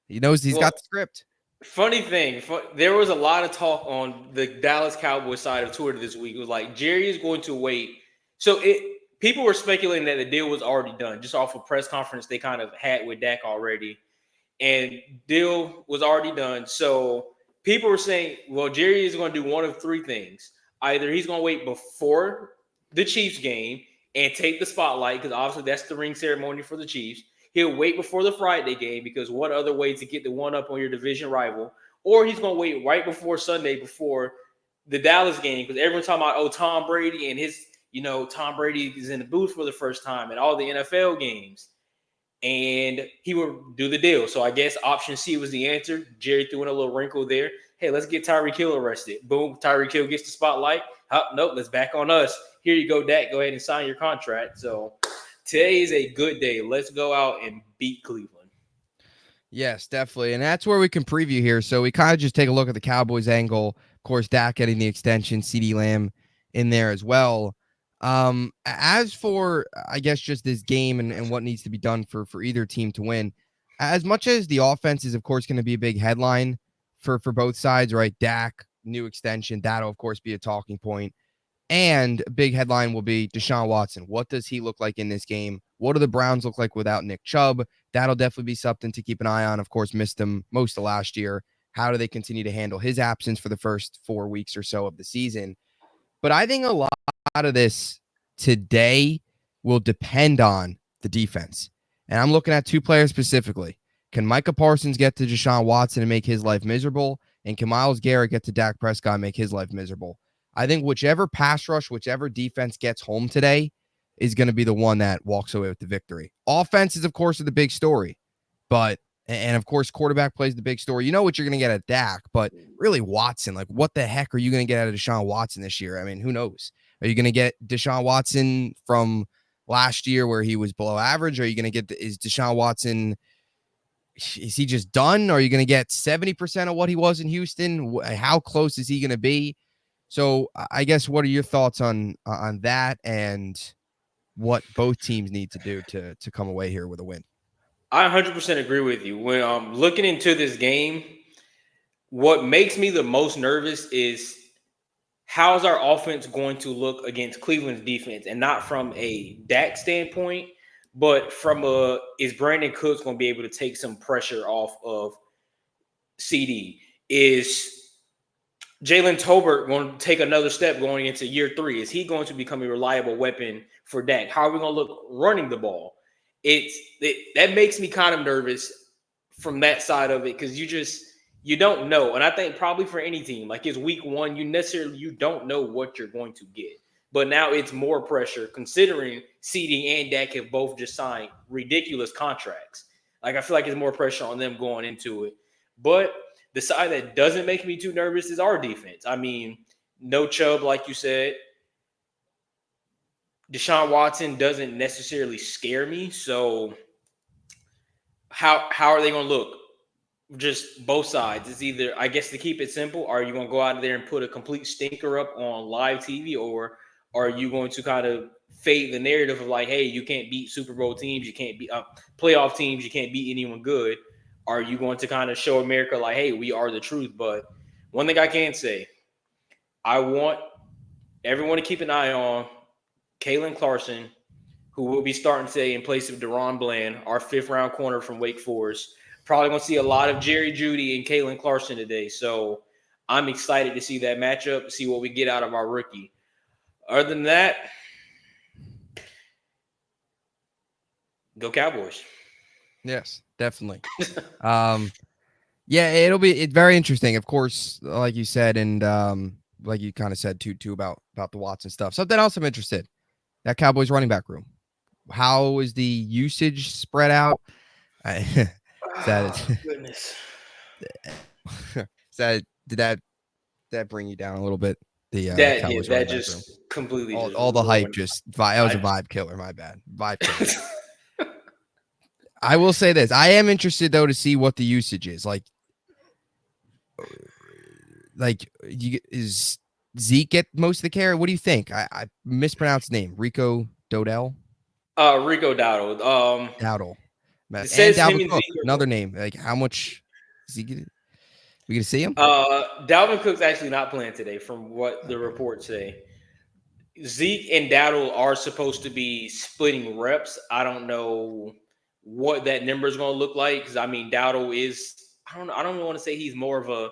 he knows he's got the script. Funny thing, there was a lot of talk on the Dallas Cowboys side of Twitter this week. It was like, Jerry is going to wait. So people were speculating that the deal was already done, just off a press conference they kind of had with Dak already. And deal was already done. So people were saying, well, Jerry is going to do one of three things. Either he's going to wait before the Chiefs game and take the spotlight, because obviously that's the ring ceremony for the Chiefs. He'll wait before the Friday game, because what other way to get the one up on your division rival? Or he's going to wait right before Sunday, before the Dallas game, because everyone's talking about, Tom Brady and his, Tom Brady is in the booth for the first time at all the NFL games. And he would do the deal. So I guess option C was the answer. Jerry threw in a little wrinkle there. Hey, let's get Tyreek Hill arrested. Boom, Tyreek Hill gets the spotlight. Nope, let's back on us. Here you go, Dak. Go ahead and sign your contract. So today is a good day. Let's go out and beat Cleveland. Yes, definitely. And that's where we can preview here. So we kind of just take a look at the Cowboys angle. Of course, Dak getting the extension, CD Lamb in there as well. As for, I guess, just this game and what needs to be done for either team to win, as much as the offense is, of course, going to be a big headline for both sides, right? Dak, new extension, that'll, of course, be a talking point. And a big headline will be Deshaun Watson. What does he look like in this game? What do the Browns look like without Nick Chubb? That'll definitely be something to keep an eye on. Of course, missed him most of last year. How do they continue to handle his absence for the first 4 weeks or so of the season? But I think a lot of this today will depend on the defense. And I'm looking at two players specifically. Can Micah Parsons get to Deshaun Watson and make his life miserable? And can Myles Garrett get to Dak Prescott and make his life miserable? I think whichever pass rush, whichever defense gets home today is going to be the one that walks away with the victory. Offenses, of course, are the big story. And of course, quarterback plays the big story. You know what you're going to get at Dak, but really Watson, like what the heck are you going to get out of Deshaun Watson this year? I mean, who knows? Are you going to get Deshaun Watson from last year where he was below average? Are you going to get, is Deshaun Watson, is he just done? Are you going to get 70% of what he was in Houston? How close is he going to be? So I guess what are your thoughts on that and what both teams need to do to come away here with a win? I 100% agree with you. When I'm looking into this game, what makes me the most nervous is how's our offense going to look against Cleveland's defense, and not from a Dak standpoint, but from is Brandon Cooks going to be able to take some pressure off of CD? Is Jalen Tolbert going to take another step going into year 3? Is he going to become a reliable weapon for Dak? How are we going to look running the ball? That makes me kind of nervous from that side of it because you don't know. And I think probably for any team, like it's week 1, you don't know what you're going to get. But now it's more pressure considering CD and Dak have both just signed ridiculous contracts. Like I feel like it's more pressure on them going into it. But the side that doesn't make me too nervous is our defense. I mean, no Chubb, like you said. Deshaun Watson doesn't necessarily scare me. So how are they going to look? Just both sides. It's either, I guess, to keep it simple, are you going to go out there and put a complete stinker up on live TV, or are you going to kind of fade the narrative of like, hey, you can't beat Super Bowl teams, you can't beat playoff teams, you can't beat anyone good? Are you going to kind of show America like, hey, we are the truth? But one thing I can say, I want everyone to keep an eye on Kalen Clarkson, who will be starting today in place of Deron Bland, our 5th-round corner from Wake Forest. Probably going to see a lot of Jerry Jeudy and Kalen Clarkson today. So I'm excited to see that matchup, see what we get out of our rookie. Other than that, go Cowboys. Yes, definitely. Yeah, it's very interesting. Of course, like you said, and like you kind of said too about the Watson stuff. Something else I'm interested. That Cowboys running back room. How is the usage spread out? Goodness. Did that bring you down a little bit? The Cowboys that running back just room. completely All the hype ruined. that was a vibe killer. My bad. Vibe killer. I will say this. I am interested though to see what the usage is. Like is Zeke get most of the care? What do you think? I mispronounced his name. Rico Dowdle. Rico Dowdle. Dowdle. It And says him Dalvin and Cook, Zeke. another name. Like how much is he getting? We gonna see him? Dalvin Cook's actually not playing today, from what the reports say. Zeke and Dowdle are supposed to be splitting reps. I don't know what that number is going to look like because I mean Dowdle is I don't want to say he's more of a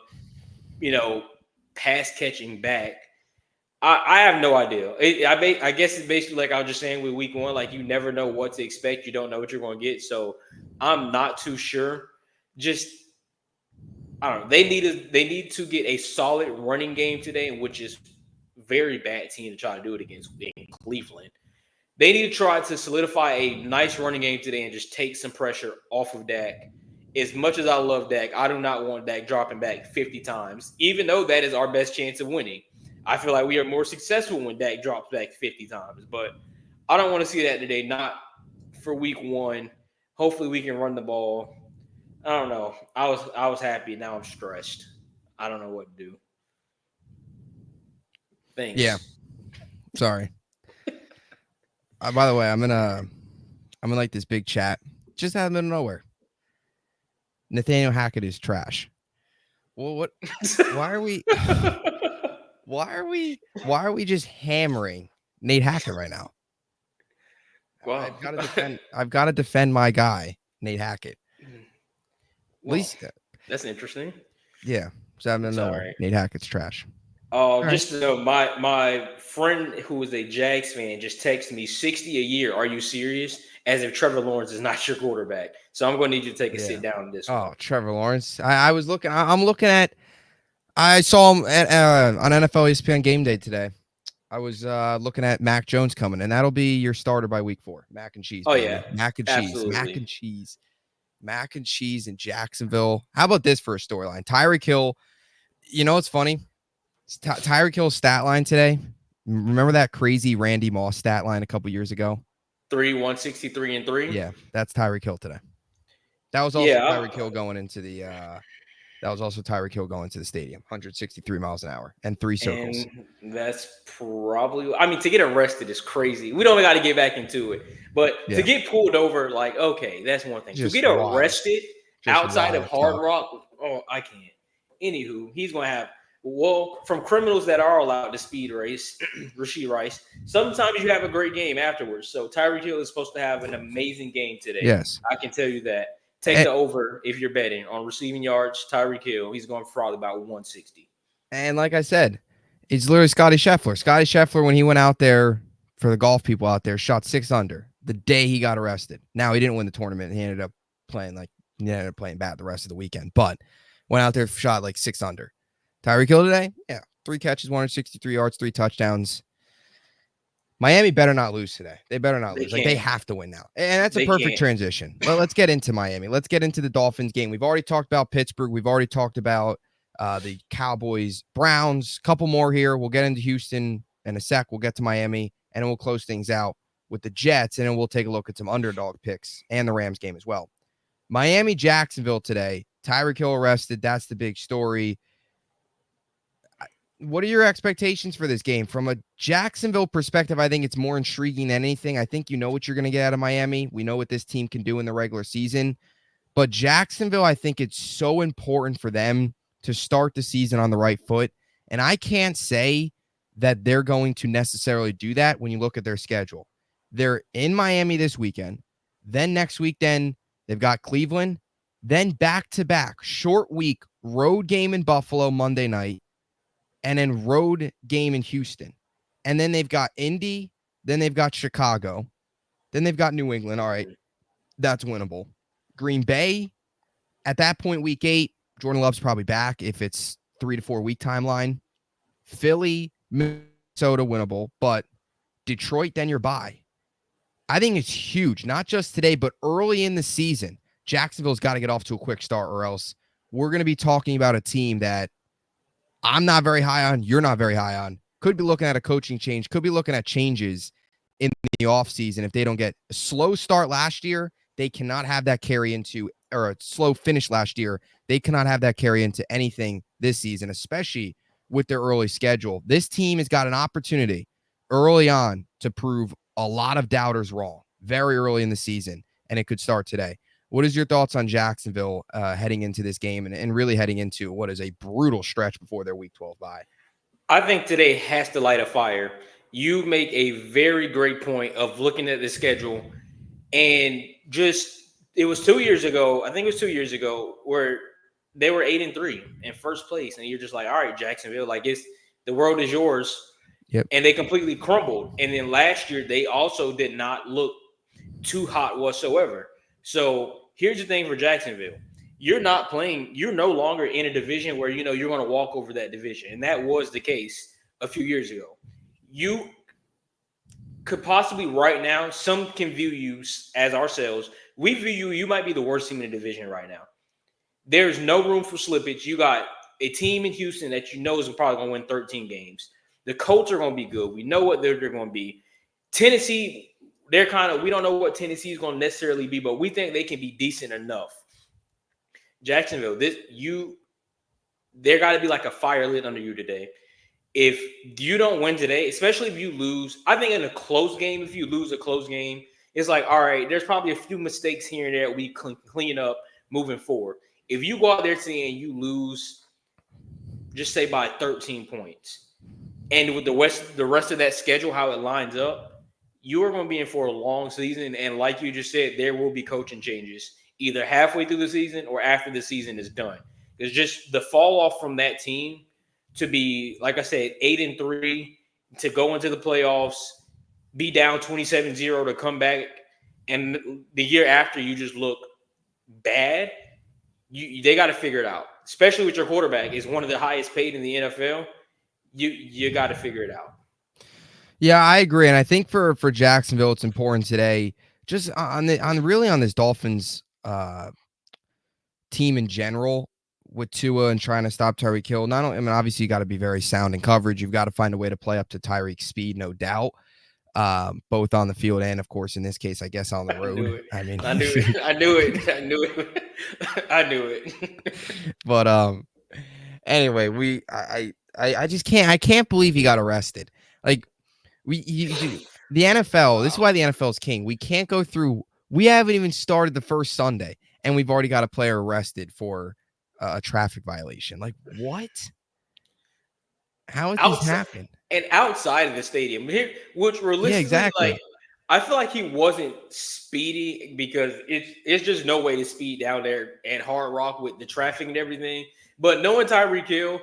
pass catching back. I have no idea. I guess it's basically like I was just saying with week 1, like you never know what to expect. You don't know what you're going to get. So I'm not too sure. Just I don't know. They need to get a solid running game today, which is very bad team to try to do it against in Cleveland. They need to try to solidify a nice running game today and just take some pressure off of Dak. As much as I love Dak, I do not want Dak dropping back 50 times, even though that is our best chance of winning. I feel like we are more successful when Dak drops back 50 times, but I don't want to see that today, not for week 1. Hopefully we can run the ball. I don't know. I was happy. Now I'm stressed. I don't know what to do. Thanks. Yeah. Sorry. By the way, I'm in like this big chat just out of the middle of nowhere. Nathaniel Hackett is trash. Well, what? Why are we? Why are we just hammering Nate Hackett right now? Wow. I've got to defend my guy, Nate Hackett. Well, At least that's interesting. Yeah. So Right. Nate Hackett's trash. Just to know, my friend who is a Jags fan just texted me 60 a year. Are you serious? As if Trevor Lawrence is not your quarterback. So I'm going to need you to take a sit down on this one. Oh, Trevor Lawrence. I was looking. I'm looking at. I saw him on NFL ESPN Game Day today. I was looking at Mac Jones coming, and that'll be your starter by week 4. Mac and cheese. Oh, baby. yeah. Mac and cheese. Absolutely. Mac and cheese in Jacksonville. How about this for a storyline? Tyreek Hill. You know what's funny? Tyreek Hill's stat line today. Remember that crazy Randy Moss stat line a couple years ago? 163 and 3. Yeah, that's Tyreek Hill today. That was also Tyreek Hill going into the. That was also Tyreek Hill going to the stadium. 163 miles an hour and 3 circles. And that's probably. I mean, to get arrested is crazy. We don't got to get back into it, but to get pulled over, like, okay, that's one thing. Just to get arrested outside of Hard tough. Rock, oh, I can't. Anywho, he's going to have. Well, from criminals that are allowed to speed race, Rashee Rice, sometimes you have a great game afterwards. So Tyreek Hill is supposed to have an amazing game today. Yes. I can tell you that. Take the over if you're betting on receiving yards. Tyreek Hill, he's going for probably about 160. And like I said, it's literally Scotty Scheffler. Scotty Scheffler, when he went out there for the golf people out there, shot 6 under the day he got arrested. Now he didn't win the tournament. He ended up playing bad the rest of the weekend, but went out there, shot like 6 under. Tyreek Hill today, yeah, 3 catches, 163 yards, 3 touchdowns. Miami better not lose today. They better not lose. Like, they have to win now. And that's a perfect transition. Let's get into Miami. Let's get into the Dolphins game. We've already talked about Pittsburgh. We've already talked about the Cowboys, Browns. Couple more here. We'll get into Houston in a sec. We'll get to Miami, and then we'll close things out with the Jets, and then we'll take a look at some underdog picks and the Rams game as well. Miami, Jacksonville today. Tyreek Hill arrested. That's the big story. What are your expectations for this game? From a Jacksonville perspective, I think it's more intriguing than anything. I think you know what you're going to get out of Miami. We know what this team can do in the regular season. But Jacksonville, I think it's so important for them to start the season on the right foot. And I can't say that they're going to necessarily do that when you look at their schedule. They're in Miami this weekend. Then next week, then they've got Cleveland. Then back-to-back, short week, road game in Buffalo Monday night. And then road game in Houston. And then they've got Indy. Then they've got Chicago. Then they've got New England. All right, that's winnable. Green Bay, at that point, week 8, Jordan Love's probably back if it's 3 to 4 week timeline. Philly, Minnesota, winnable. But Detroit, then you're bye. I think it's huge, not just today, but early in the season. Jacksonville's got to get off to a quick start, or else we're going to be talking about a team that I'm not very high on, you're not very high on. Could be looking at a coaching change, could be looking at changes in the offseason if they don't get a slow start last year. They cannot have that carry into, or a slow finish last year. They cannot have that carry into anything this season, especially with their early schedule. This team has got an opportunity early on to prove a lot of doubters wrong very early in the season, and it could start today. What is your thoughts on Jacksonville heading into this game and really heading into what is a brutal stretch before their Week 12 bye? I think today has to light a fire. You make a very great point of looking at the schedule, and just it was 2 years ago. I think it was 2 years ago where they were 8-3 in first place, and you're just like, all right, Jacksonville, like the world is yours. Yep. And they completely crumbled. And then last year they also did not look too hot whatsoever. So here's the thing for Jacksonville. You're no longer in a division where you're going to walk over that division. And that was the case a few years ago. You could possibly right now, some can view you as ourselves. We view you might be the worst team in the division right now. There's no room for slippage. You got a team in Houston that is probably going to win 13 games. The Colts are going to be good. We know what they're going to be. Tennessee, we don't know what Tennessee is going to necessarily be, but we think they can be decent enough. Jacksonville, there got to be like a fire lit under you today. If you don't win today, especially if you lose, I think in a close game, if you lose a close game, it's like, all right, there's probably a few mistakes here and there we clean up moving forward. If you go out there saying you lose, just say by 13 points, and with the rest of that schedule, how it lines up, you are going to be in for a long season. And like you just said, there will be coaching changes either halfway through the season or after the season is done. It's just the fall off from that team to be, like I said, 8-3, to go into the playoffs, be down 27-0 to come back, and the year after you just look bad. They got to figure it out, especially with your quarterback is one of the highest paid in the NFL. You got to figure it out. Yeah, I agree, and I think for Jacksonville, it's important today, just on this Dolphins team in general, with Tua and trying to stop Tyreek Hill. Obviously you got to be very sound in coverage. You've got to find a way to play up to Tyreek's speed, no doubt, both on the field and, of course, in this case, I guess on the road. I knew it. But anyway, I just can't believe he got arrested. Like the NFL. This is why the NFL is king. We can't go through. We haven't even started the first Sunday, and we've already got a player arrested for a traffic violation. Like, what? How has this happened? And outside of the stadium, which realistically, yeah, exactly. like, I feel like he wasn't speeding because it's just no way to speed down there at Hard Rock with the traffic and everything. But knowing Tyreek Hill,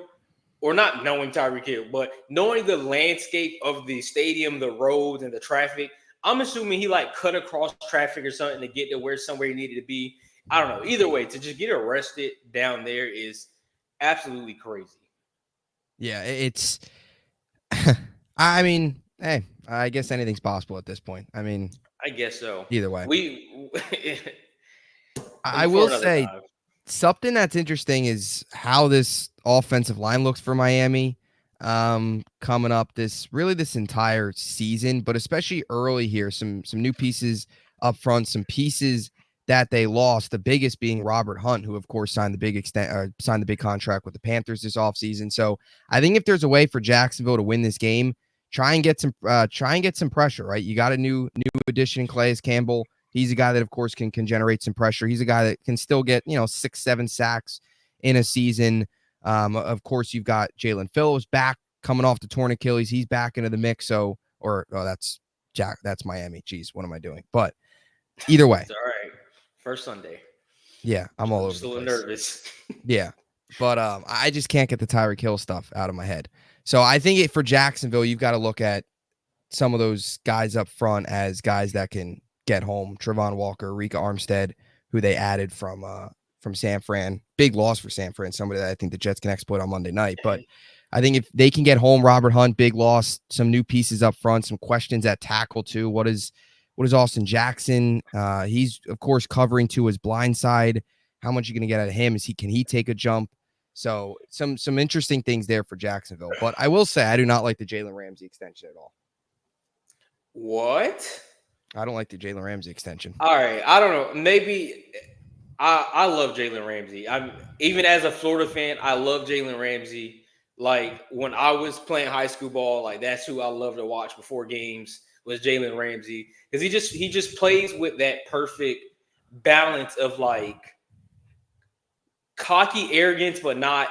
or not knowing Tyreek Hill, but knowing the landscape of the stadium, the roads, and the traffic. I'm assuming he like cut across traffic or something to get to somewhere he needed to be. I don't know. Either way, to just get arrested down there is absolutely crazy. Yeah, it's. I mean, hey, I guess anything's possible at this point. I mean, I guess so. either way, We I for will another say time. something that's interesting is how this offensive line looks for Miami coming up this entire season, but especially early here. Some new pieces up front, some pieces that they lost, the biggest being Robert Hunt, who of course signed the big contract with the Panthers this offseason. So I think if there's a way for Jacksonville to win this game, try and get some pressure, right? You got a new addition in Calais Campbell. He's a guy that, of course, can generate some pressure. He's a guy that can still get 6-7 sacks in a season. Of course, you've got Jalen Phillips back coming off the torn Achilles. He's back into the mix. That's Miami. Jeez, what am I doing? But either way, It's all right. First Sunday. yeah, I'm all I'm over just the a little place. nervous. Yeah, but I just can't get the Tyreek Hill stuff out of my head. So I think for Jacksonville, you've got to look at some of those guys up front as guys that can get home. Trevon Walker, Rika Armstead, who they added from San Fran. Big loss for San Fran, somebody that I think the Jets can exploit on Monday night. But I think if they can get home, Robert Hunt, big loss, some new pieces up front, some questions at tackle too. What is Austin Jackson? He's of course covering to his blind side. How much are you going to get out of him? Can he take a jump? So some interesting things there for Jacksonville. But I will say I do not like the Jalen Ramsey extension at all. What? I don't like the Jalen Ramsey extension. All right. I don't know. Maybe I love Jalen Ramsey. I'm even as a Florida fan, I love Jalen Ramsey. Like when I was playing high school ball, like that's who I love to watch before games was Jalen Ramsey because he just plays with that perfect balance of like cocky arrogance, but not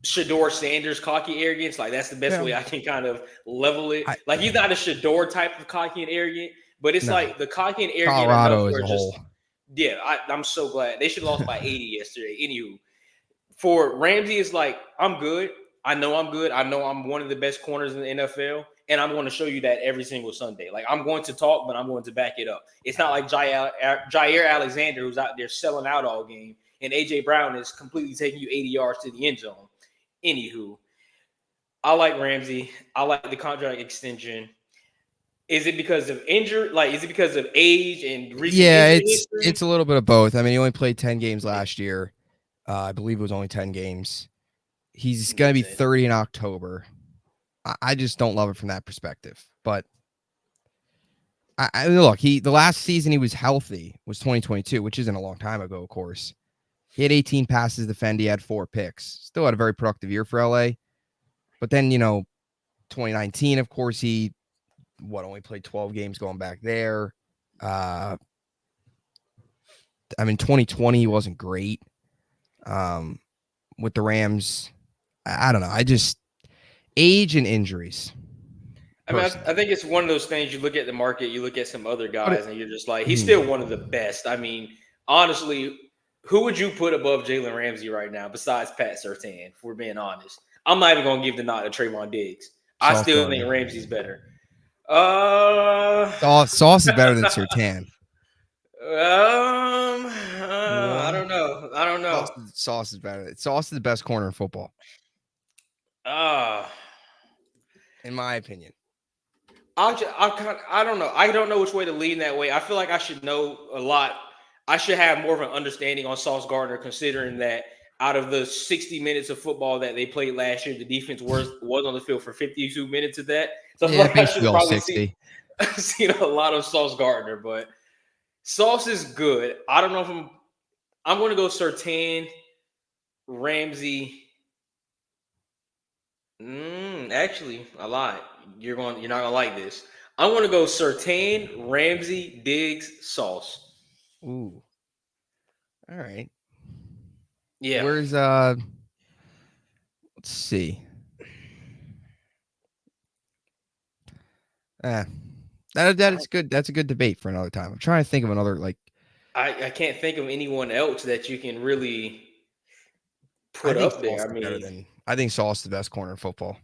Shador Sanders cocky arrogance. Like that's the best way I can kind of level it. Like he's not a Shador type of cocky and arrogant, but it's like the cocky and arrogant enough Colorado as where a just whole. yeah, I'm so glad they should have lost by 80 yesterday. Anywho, for Ramsey, it's like I'm good. I know I'm good. I know I'm one of the best corners in the NFL, and I'm going to show you that every single Sunday. Like I'm going to talk, but I'm going to back it up. It's not like Jair Alexander who's out there selling out all game, and AJ Brown is completely taking you 80 yards to the end zone. Anywho, I like Ramsey. I like the contract extension. Is it because of injury? Like, is it because of age and recent injury history? It's a little bit of both. I mean, he only played 10 games last year. I believe it was only 10 games. He's going to be 30 in October. I just don't love it from that perspective. But I look, the last season he was healthy was 2022, which isn't a long time ago, of course. He had 18 passes defended. He had 4 picks. Still had a very productive year for LA. But then, 2019, of course, he only played 12 games going back there. I mean, 2020 he wasn't great. With the Rams, I don't know. I just age and injuries. I mean, I think it's one of those things. You look at the market, you look at some other guys, and you're just like, he's still one of the best. I mean, honestly, who would you put above Jalen Ramsey right now besides Pat Surtain? If we're being honest, I'm not even going to give the nod to Trayvon Diggs. I still think Ramsey's better. Sauce is better than Surtain. I don't know. I don't know. Sauce is better. Sauce is the best corner in football. In my opinion. I don't know. I don't know which way to lean that way. I feel like I should know a lot. I should have more of an understanding on Sauce Gardner, considering that out of the 60 minutes of football that they played last year, the defense was on the field for 52 minutes of that. So yeah, I should probably seen a lot of Sauce Gardner, but Sauce is good. I don't know if I'm going to go Surtain, Ramsey. Actually, I lied. You're not gonna like this. I'm gonna go Surtain, Ramsey, Diggs, Sauce. Ooh. All right. Yeah. Where's let's see. That is good. That's a good debate for another time. I'm trying to think of another like I can't think of anyone else that you can really put up there. I think Sauce the best corner in football.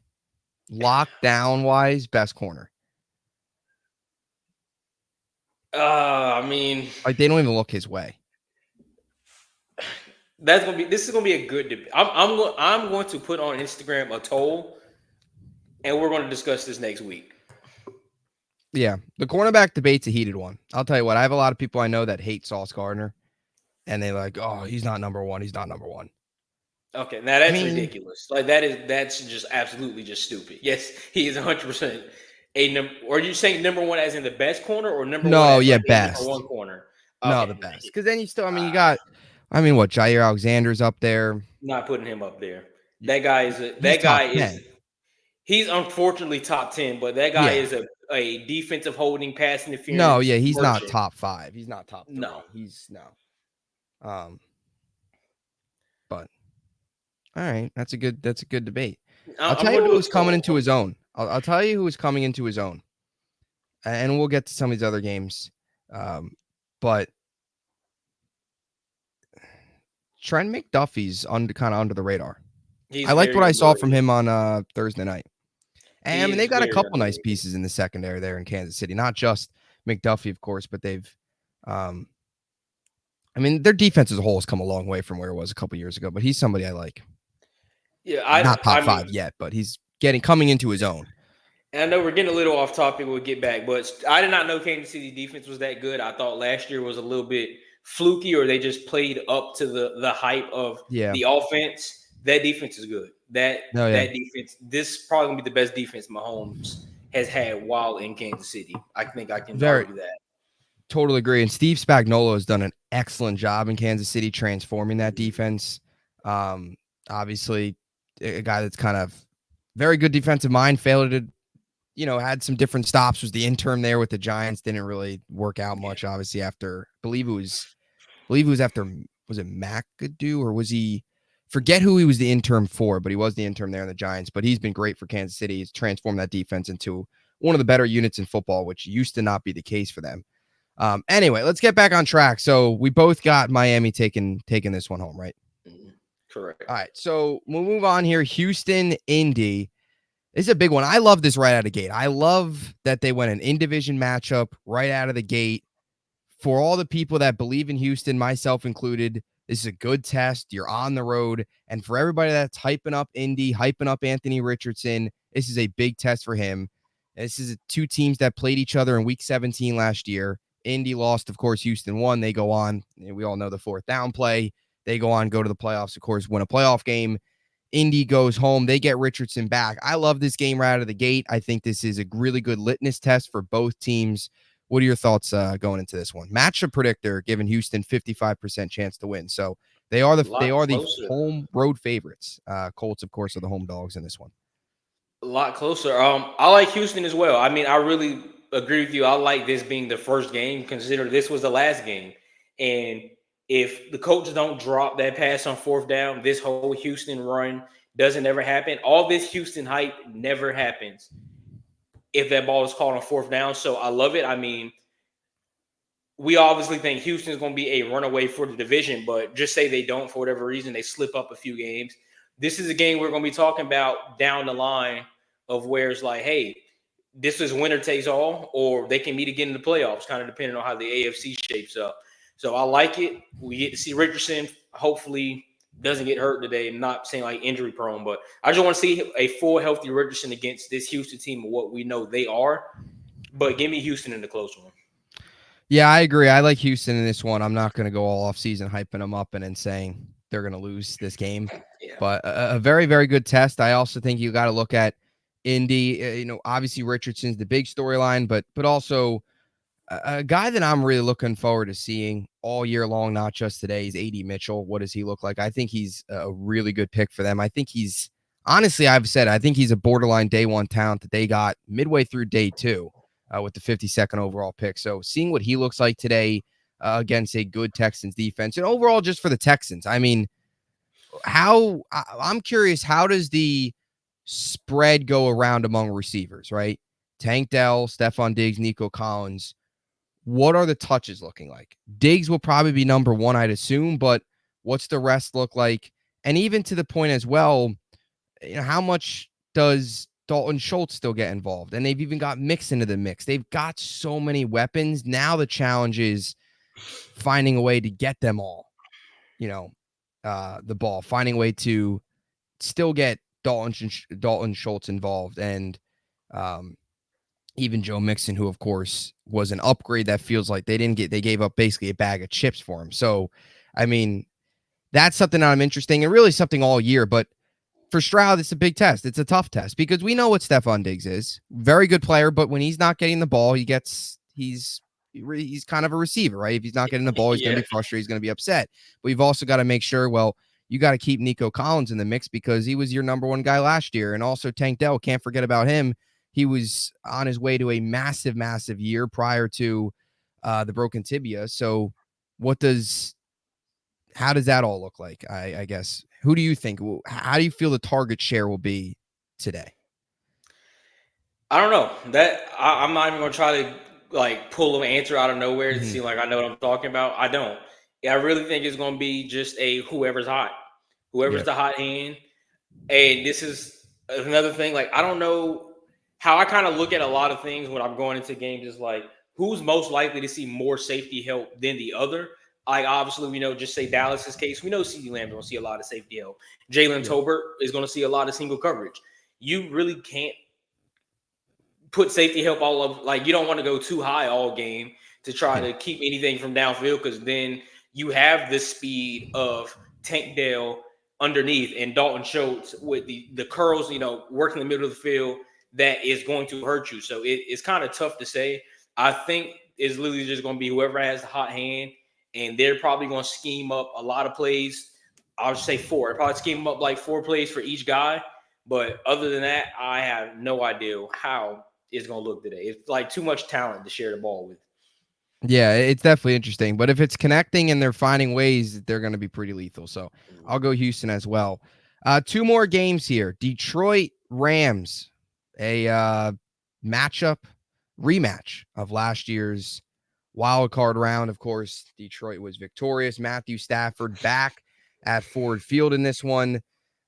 Lockdown wise, best corner. Like they don't even look his way. This is gonna be a good debate. I'm going to put on Instagram a toll, and we're going to discuss this next week. Yeah, the cornerback debate's a heated one. I'll tell you what, I have a lot of people I know that hate Sauce Gardner, and they like, oh, he's not number one. He's not number one. Okay, now that's ridiculous. Like that's just absolutely just stupid. Yes, he is 100% a number. Are you saying number one as in the best corner, or number one as best number one corner? Okay. No, the best. Because then you still, you got, what, Jair Alexander's up there. Not putting him up there. That guy is. He's unfortunately top 10, but that guy is a defensive holding pass interference. No, yeah, he's not top 5. He's not top 3. No, he's no. But all right, that's a good debate. I'll tell you who was coming into his own. I'll tell you who was coming into his own, and we'll get to some of these other games. But Trent McDuffie's kind of under the radar. I liked what I saw from him on Thursday night. And they've got a couple nice pieces in the secondary there in Kansas City. Not just McDuffie, of course, but they've their defense as a whole has come a long way from where it was a couple years ago, but he's somebody I like. Yeah, not top 5 yet, but he's coming into his own. And I know we're getting a little off topic. We'll get back, but I did not know Kansas City defense was that good. I thought last year was a little bit fluky, or they just played up to the hype of the offense. That defense is good. That defense, this is probably gonna be the best defense Mahomes has had while in Kansas City. I think I can argue that. Totally agree. And Steve Spagnuolo has done an excellent job in Kansas City transforming that defense. Obviously, a guy that's kind of very good defensive mind, failed to, had some different stops, was the interim there with the Giants. Didn't really work out much, obviously, after, I believe it was after, was it McAdoo, or was he, forget who he was the interim for, but he was the interim there in the Giants. But he's been great for Kansas City. He's transformed that defense into one of the better units in football, which used to not be the case for them. Anyway, let's get back on track. So we both got Miami taking this one home, right? Correct. All right, so we'll move on here. Houston, Indy. This is a big one. I love this right out of the gate. I love that they went an in-division matchup right out of the gate. For all the people that believe in Houston, myself included, this is a good test. You're on the road. And for everybody that's hyping up Indy, hyping up Anthony Richardson, this is a big test for him. This is two teams that played each other in Week 17 last year. Indy lost, of course. Houston won. They go on. We all know the 4th down play. They go on, go to the playoffs, of course, win a playoff game. Indy goes home. They get Richardson back. I love this game right out of the gate. I think this is a really good litmus test for both teams. What are your thoughts going into this one? Matchup predictor giving Houston 55% chance to win. So they are the home road favorites. Colts, of course, are the home dogs in this one. A lot closer. I like Houston as well. I really agree with you. I like this being the first game. Consider this was the last game. And if the Colts don't drop that pass on 4th down, this whole Houston run doesn't ever happen. All this Houston hype never happens if that ball is called on 4th down. So I love it. We obviously think Houston is going to be a runaway for the division, but just say they don't for whatever reason, they slip up a few games. This is a game we're going to be talking about down the line of where it's like, hey, this is winner takes all, or they can meet again in the playoffs, kind of depending on how the AFC shapes up. So I like it. We get to see Richardson. Hopefully doesn't get hurt today. I'm not saying like injury prone, but I just want to see a full healthy Richardson against this Houston team of what we know they are. But give me Houston in the close one. Yeah, I agree. I like Houston in this one. I'm not going to go all off season hyping them up and then saying they're going to lose this game. Yeah. But a very, very good test. I also think you got to look at Indy. Obviously Richardson's the big storyline, but also a guy that I'm really looking forward to seeing all year long, not just today, is A.D. Mitchell. What does he look like? I think he's a really good pick for them. I think he's, honestly, I think he's a borderline day 1 talent that they got midway through day 2 with the 52nd overall pick. So seeing what he looks like today against a good Texans defense, and overall just for the Texans, I'm curious, how does the spread go around among receivers, right? Tank Dell, Stephon Diggs, Nico Collins. What are the touches looking like? Diggs will probably be number 1, I'd assume, but what's the rest look like? And even to the point as well, how much does Dalton Schultz still get involved? And they've even got Mix into the mix. They've got so many weapons. Now the challenge is finding a way to get them all, the ball, finding a way to still get Dalton Schultz involved. And even Joe Mixon, who of course was an upgrade that feels like they gave up basically a bag of chips for him. So, I mean, that's something that I'm interesting and really something all year. But for Stroud, it's a big test. It's a tough test because we know what Stephon Diggs is. Very good player, but when he's not getting the ball, he's kind of a receiver, right? If he's not getting the ball, he's going to be frustrated. He's going to be upset. But we've also got to make sure, you got to keep Nico Collins in the mix because he was your number one guy last year. And also Tank Dell, can't forget about him. He was on his way to a massive, massive year prior to the broken tibia. So how does that all look like? I guess. Who do you think? How do you feel the target share will be today? I don't know. I'm not even gonna try to like pull an answer out of nowhere to Mm-hmm. seem like I know what I'm talking about. I don't. Yeah, I really think it's gonna be just a whoever's hot, whoever's the hot hand. And this is another thing. Like I don't know how I kind of look at a lot of things when I'm going into games. Is like who's most likely to see more safety help than the other. Like obviously we know, just say Dallas's case, we know CeeDee Lamb's gonna see a lot of safety help. Jalen Tolbert is gonna see a lot of single coverage. You really can't put safety help all of, like, you don't want to go too high all game to try to keep anything from downfield, because then you have the speed of Tank Dell underneath and Dalton Schultz with the curls, working the middle of the field, that is going to hurt you. So it's kind of tough to say. I think it's literally just going to be whoever has the hot hand, and they're probably going to scheme up a lot of plays. I'll just say four. They'll probably scheme up like 4 plays for each guy. But other than that, I have no idea how it's going to look today. It's like too much talent to share the ball with. Yeah, it's definitely interesting. But if it's connecting and they're finding ways, they're going to be pretty lethal. So I'll go Houston as well. 2 more games here. Detroit Rams, a rematch of last year's wild card round. Of course, Detroit was victorious. Matthew Stafford back at Ford Field in this one.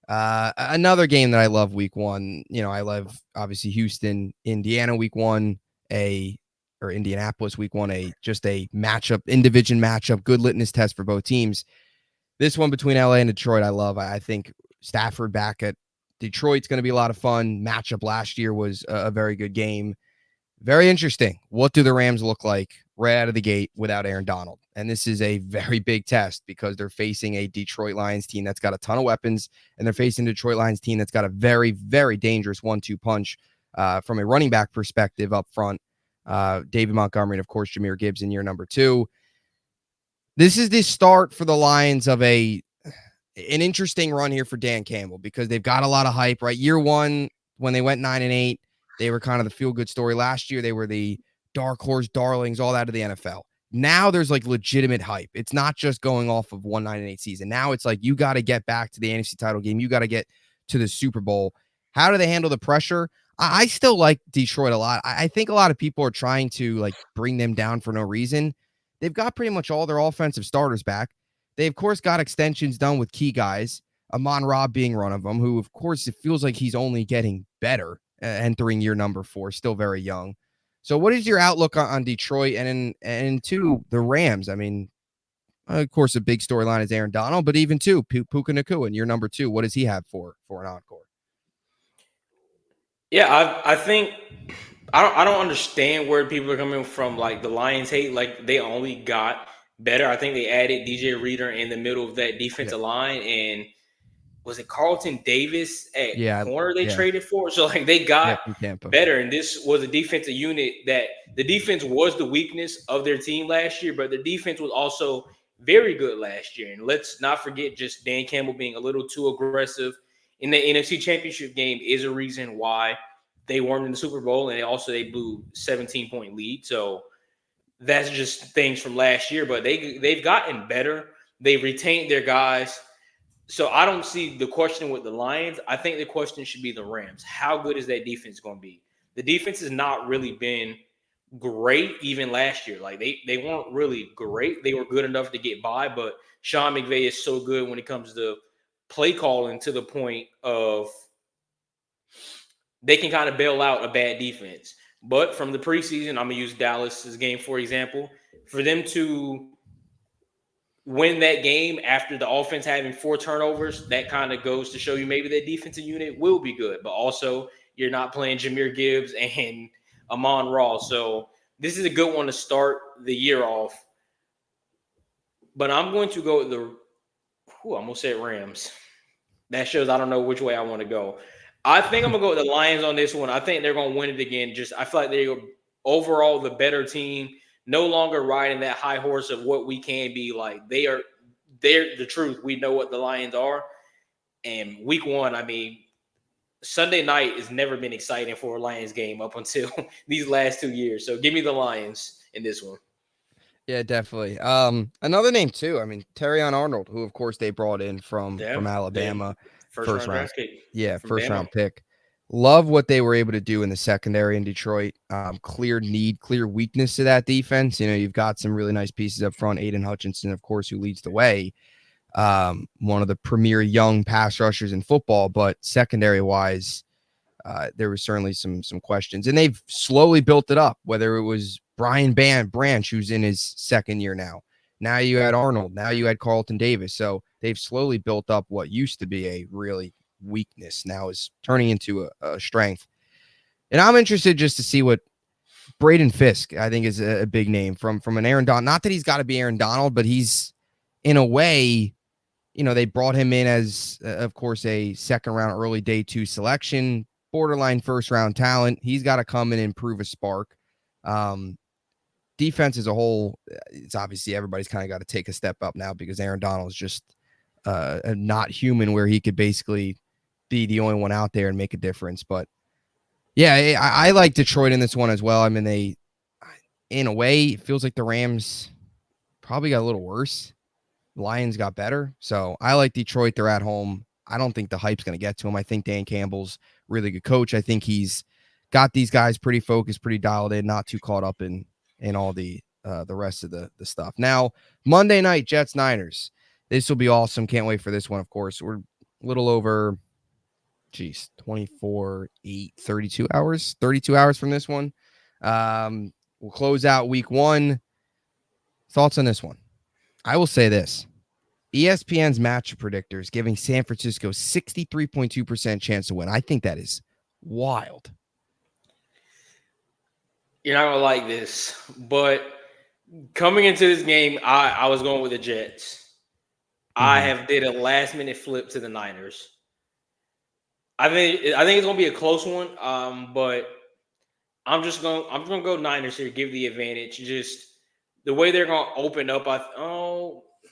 Another game that I love week 1. I love obviously Houston, Indiana week 1, or Indianapolis week 1, just a matchup, in-division matchup, good litmus test for both teams. This one between LA and Detroit, I love. I think Stafford back at Detroit's going to be a lot of fun. Matchup last year was a very good game. Very interesting. What do the Rams look like right out of the gate without Aaron Donald? And this is a very big test because they're facing a Detroit Lions team that's got a ton of weapons, and they're facing a Detroit Lions team that's got a very, very dangerous 1-2 punch from a running back perspective up front. David Montgomery, and of course, Jahmyr Gibbs in year number 2. This is the start for the Lions of an interesting run here for Dan Campbell because they've got a lot of hype, right? Year 1, when they went 9-8, they were kind of the feel-good story. Last year, they were the dark horse darlings, all that of the NFL. Now there's like legitimate hype. It's not just going off of 9-8 season. Now it's like you got to get back to the NFC title game. You got to get to the Super Bowl. How do they handle the pressure? I still like Detroit a lot. I think a lot of people are trying to like bring them down for no reason. They've got pretty much all their offensive starters back. They, of course, got extensions done with key guys, Amon-Ra being one of them, who, of course, it feels like he's only getting better entering year number 4, still very young. So what is your outlook on Detroit and to the Rams? I mean, of course, a big storyline is Aaron Donald, but even Puka Nacua in year number 2, what does he have for an encore? Yeah, I think I don't understand where people are coming from. Like the Lions hate, like they only got better. I think they added DJ Reader in the middle of that defensive line, and was it Carlton Davis at corner they traded for? So like they got better, and this was a defensive unit that the defense was the weakness of their team last year, but the defense was also very good last year. And let's not forget just Dan Campbell being a little too aggressive in the NFC Championship game is a reason why they weren't in the Super Bowl, and they blew 17-point lead. So that's just things from last year, but they've gotten better. They've retained their guys. So I don't see the question with the Lions. I think the question should be the Rams. How good is that defense going to be? The defense has not really been great even last year. Like they weren't really great. They were good enough to get by, but Sean McVay is so good when it comes to play calling to the point of they can kind of bail out a bad defense. But from the preseason, I'm gonna use Dallas's game for example. For them to win that game after the offense having 4 turnovers, that kind of goes to show you maybe that defensive unit will be good. But also, you're not playing Jahmyr Gibbs and Amon-Ra. So this is a good one to start the year off. But I'm going to go with the I almost said Rams. That shows I don't know which way I want to go. I think I'm gonna go with the Lions on this one. I think they're gonna win it again. Just I feel like they're overall the better team, no longer riding that high horse of what we can be. Like they're the truth. We know what the Lions are. And week one, I mean, Sunday night has never been exciting for a Lions game up until these last 2 years. So give me the Lions in this one. Yeah, definitely. Another name too. I mean, Terrion Arnold, who of course they brought in from Alabama, first round draft pick. Yeah, first Bama. round pick. Love what they were able to do in the secondary in Detroit. Clear need, clear weakness to that defense. You know, you've got some really nice pieces up front. Aiden Hutchinson, of course, who leads the way. One of the premier young pass rushers in football, but secondary wise, there was certainly some questions, and they've slowly built it up. Whether it was Brian Branch, who's in his second year now. Now you had Arnold. Now you had Carlton Davis. So they've slowly built up what used to be a really weakness. Now is turning into a strength. And I'm interested just to see what Braden Fisk, I think, is a big name from an Aaron Donald. Not that he's got to be Aaron Donald, but he's in a way, you know, they brought him in as, of course, a second round early day 2 selection, borderline first round talent. He's got to come in and prove a spark. Defense as a whole, it's obviously everybody's kind of got to take a step up now because Aaron Donald is just not human where he could basically be the only one out there and make a difference. But yeah, I like Detroit in this one as well. I mean, in a way, it feels like the Rams probably got a little worse. Lions got better. So I like Detroit. They're at home. I don't think the hype's going to get to him. I think Dan Campbell's a really good coach. I think he's got these guys pretty focused, pretty dialed in, not too caught up in all the rest of the stuff. Now, Monday night, Jets Niners. This will be awesome. Can't wait for this one, of course. We're a little over 32 hours from this one. We'll close out week one. Thoughts on this one? I will say this. ESPN's matchup predictors giving San Francisco 63.2% chance to win. I think that is wild. You're not going to like this, but coming into this game, I was going with the Jets. I did a last-minute flip to the Niners. I think it's going to be a close one, but I'm going to go Niners here, give the advantage. Just the way they're going to open up.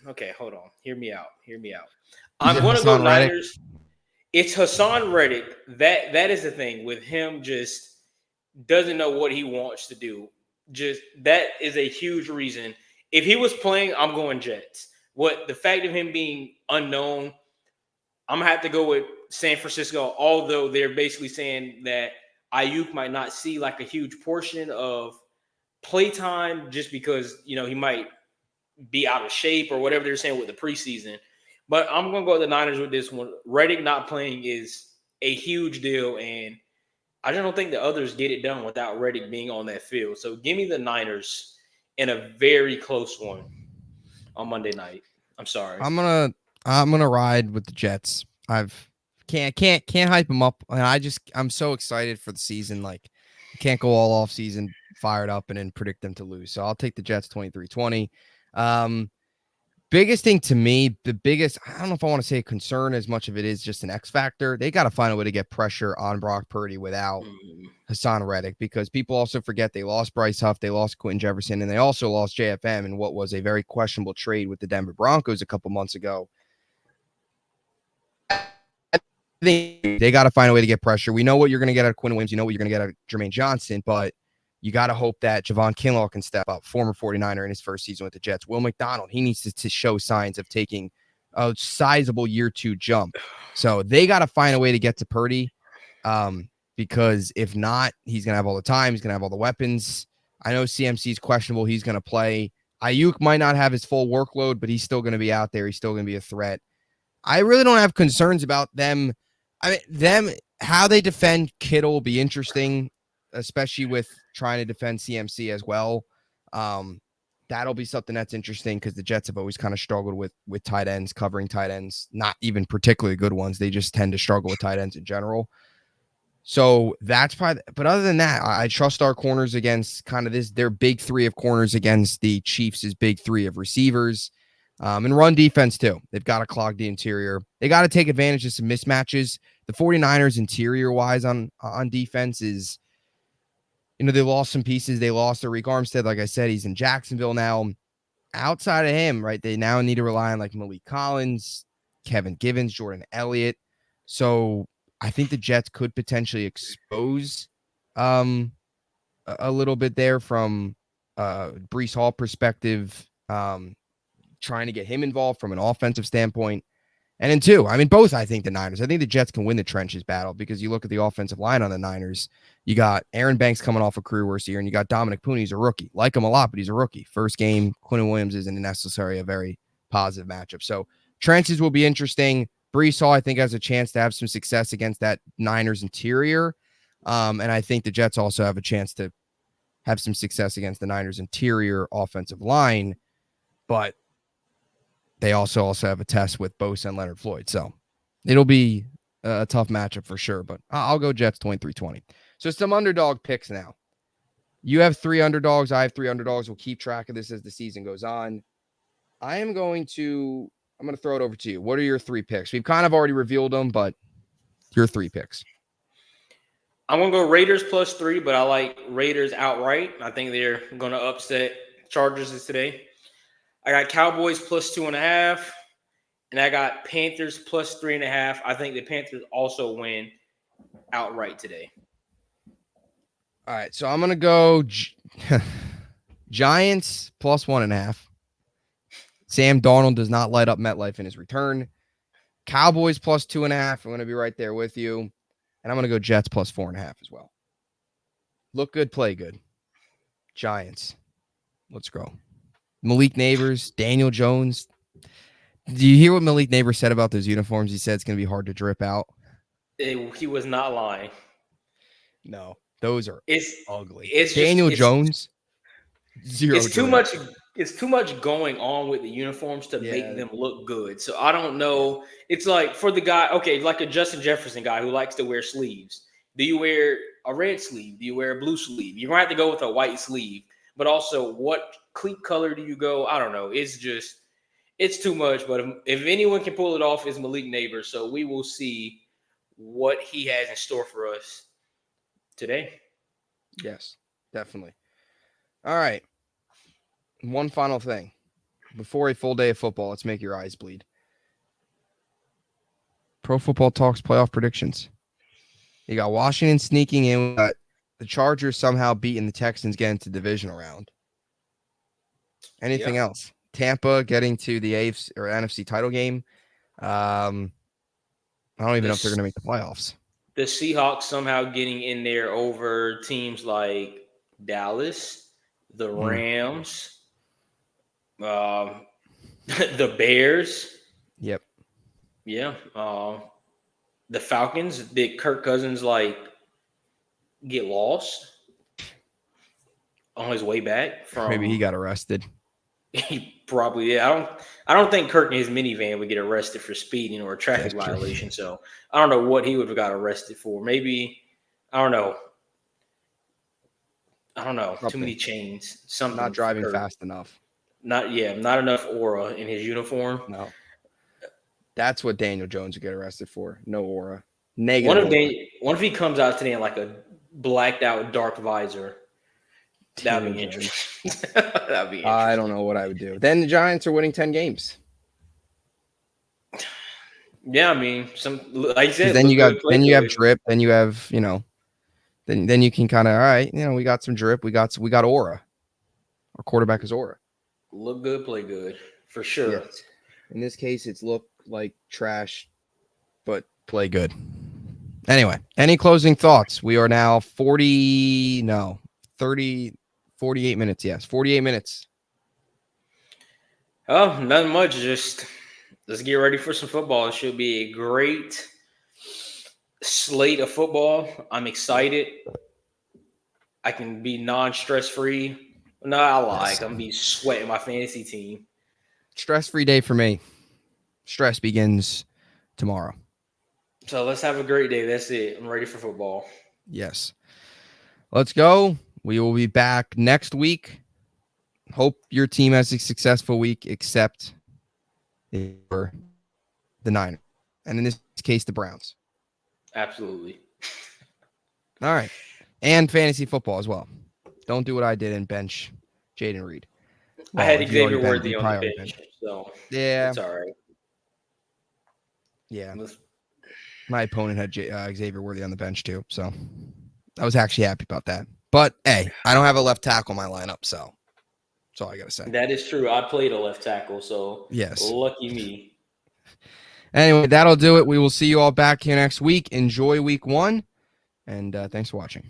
Okay, hold on. Hear me out. I'm going to go Niners. It's Hassan Reddick. That is the thing with him. Just doesn't know what he wants to do. Just that is a huge reason. If he was playing, I'm going Jets. The fact of him being unknown, I'm gonna have to go with San Francisco. Although they're basically saying that Ayuk might not see like a huge portion of playtime just because he might be out of shape or whatever they're saying with the preseason. But I'm gonna go with the Niners with this one. Reddick not playing is a huge deal, and I just don't think the others get it done without Reddick being on that field. So give me the Niners in a very close one on Monday night. I'm sorry. I'm gonna ride with the Jets. Can't hype them up, and I'm so excited for the season. Like, I can't go all off season fired up and then predict them to lose. So I'll take the Jets 23-20. Biggest thing to me, I don't know if I want to say a concern as much of it is just an X factor. They got to find a way to get pressure on Brock Purdy without Hassan Reddick, because people also forget they lost Bryce Huff, they lost Quentin Jefferson, and they also lost JFM in what was a very questionable trade with the Denver Broncos a couple months ago. They got to find a way to get pressure. We know what you're going to get out of Quinn Williams. You know what you're going to get out of Jermaine Johnson, but you got to hope that Javon Kinlaw can step up, former 49er in his first season with the Jets. Will McDonald, he needs to show signs of taking a sizable year 2 jump. So they got to find a way to get to Purdy, because if not, he's going to have all the time. He's going to have all the weapons. I know CMC's questionable. He's going to play. Ayuk might not have his full workload, but he's still going to be out there. He's still going to be a threat. I really don't have concerns about them. I mean, how they defend Kittle will be interesting, especially with trying to defend CMC as well. That'll be something that's interesting because the Jets have always kind of struggled with tight ends, covering tight ends, not even particularly good ones. They just tend to struggle with tight ends in general. So that's probably, but other than that, I trust our corners against kind of their big three of corners against the Chiefs' big three of receivers. And run defense too. They've got to clog the interior. They got to take advantage of some mismatches. The 49ers interior wise on defense is, they lost some pieces. They lost Arik Armstead. Like I said, he's in Jacksonville now. Outside of him, right, they now need to rely on like Malik Collins, Kevin Givens, Jordan Elliott. So I think the Jets could potentially expose a little bit there from Breece Hall perspective, trying to get him involved from an offensive standpoint. And then two, I mean, both, I think I think the Jets can win the trenches battle because you look at the offensive line on the Niners. You got Aaron Banks coming off a career worst year, and you got Dominic Pooney. He's a rookie. Like him a lot, but he's a rookie. First game, Quentin Williams isn't necessarily a very positive matchup. So trenches will be interesting. Breece Hall, I think, has a chance to have some success against that Niners interior. And I think the Jets also have a chance to have some success against the Niners interior offensive line. But they also have a test with Bosa and Leonard Floyd. So it'll be a tough matchup for sure, but I'll go Jets 23-20. So some underdog picks now. You have 3 underdogs. I have 3 underdogs. We'll keep track of this as the season goes on. I'm going to throw it over to you. What are your 3 picks? We've kind of already revealed them, but your 3 picks. I'm going to go Raiders +3, but I like Raiders outright. I think they're going to upset Chargers today. I got Cowboys +2.5, and I got Panthers +3.5. I think the Panthers also win outright today. All right, so I'm going to go Giants +1.5. Sam Darnold does not light up MetLife in his return. Cowboys +2.5. I'm going to be right there with you. And I'm going to go Jets +4.5 as well. Look good, play good. Giants. Let's go. Malik Neighbors, Daniel Jones. Do you hear what Malik Neighbors said about those uniforms? He said it's going to be hard to drip out. He was not lying. No, those are ugly. It's Daniel Jones. Zero. It's too much. It's too much going on with the uniforms to make them look good. So I don't know. It's like for the guy, okay, like a Justin Jefferson guy who likes to wear sleeves. Do you wear a red sleeve? Do you wear a blue sleeve? You're gonna have to go with a white sleeve. But also, what cleat color do you go? I don't know. It's too much. But if anyone can pull it off, it's Malik Neighbors. So we will see what he has in store for us today. Yes, definitely. All right. One final thing. Before a full day of football, let's make your eyes bleed. Pro Football Talks playoff predictions. You got Washington sneaking in. The Chargers somehow beating the Texans, getting to divisional round. Anything else? Tampa getting to the AFC or NFC title game. I don't even know if they're going to make the playoffs. The Seahawks somehow getting in there over teams like Dallas, the Rams, the Bears. Yep. Yeah. The Falcons. Did Kirk Cousins get lost on his way back from? Maybe he got arrested. He probably did. I don't think Kirk in his minivan would get arrested for speeding or a traffic violation. So I don't know what he would have got arrested for. Maybe I don't know. Something. Too many chains. Something. Not driving fast enough. Not enough aura in his uniform. No. That's what Daniel Jones would get arrested for. No aura. Negative. What if he comes out today in like a blacked out dark visor? That'd be interesting. That'd be interesting. I don't know what I would do. Then the Giants are winning 10 games. Yeah, I mean, like you said, then you have drip, then you have, then you can kind of, all right, we got some drip, we got aura. Our quarterback is aura. Look good, play good, for sure. Yes. In this case, it's look like trash, but play good. Anyway, any closing thoughts? We are now 48 minutes. Yes, 48 minutes. Oh, nothing much. Just let's get ready for some football. It should be a great slate of football. I'm excited. I can be non-stress free. No, I lie. Yes. I'm be sweating my fantasy team. Stress-free day for me. Stress begins tomorrow. So let's have a great day. That's it. I'm ready for football. Yes. Let's go. We will be back next week. Hope your team has a successful week, except for the Niners. And in this case, the Browns. Absolutely. All right. And fantasy football as well. Don't do what I did and bench Jaden Reed. I had if you already Xavier benched, Worthy you on the probably already bench, benched. so Yeah. it's all right. Yeah. My opponent had Xavier Worthy on the bench too, so I was actually happy about that. But hey, I don't have a left tackle in my lineup, so that's all I gotta say. That is true. I played a left tackle, so Yes. lucky me. Anyway, that'll do it. We will see you all back here next week. Enjoy week 1, and thanks for watching.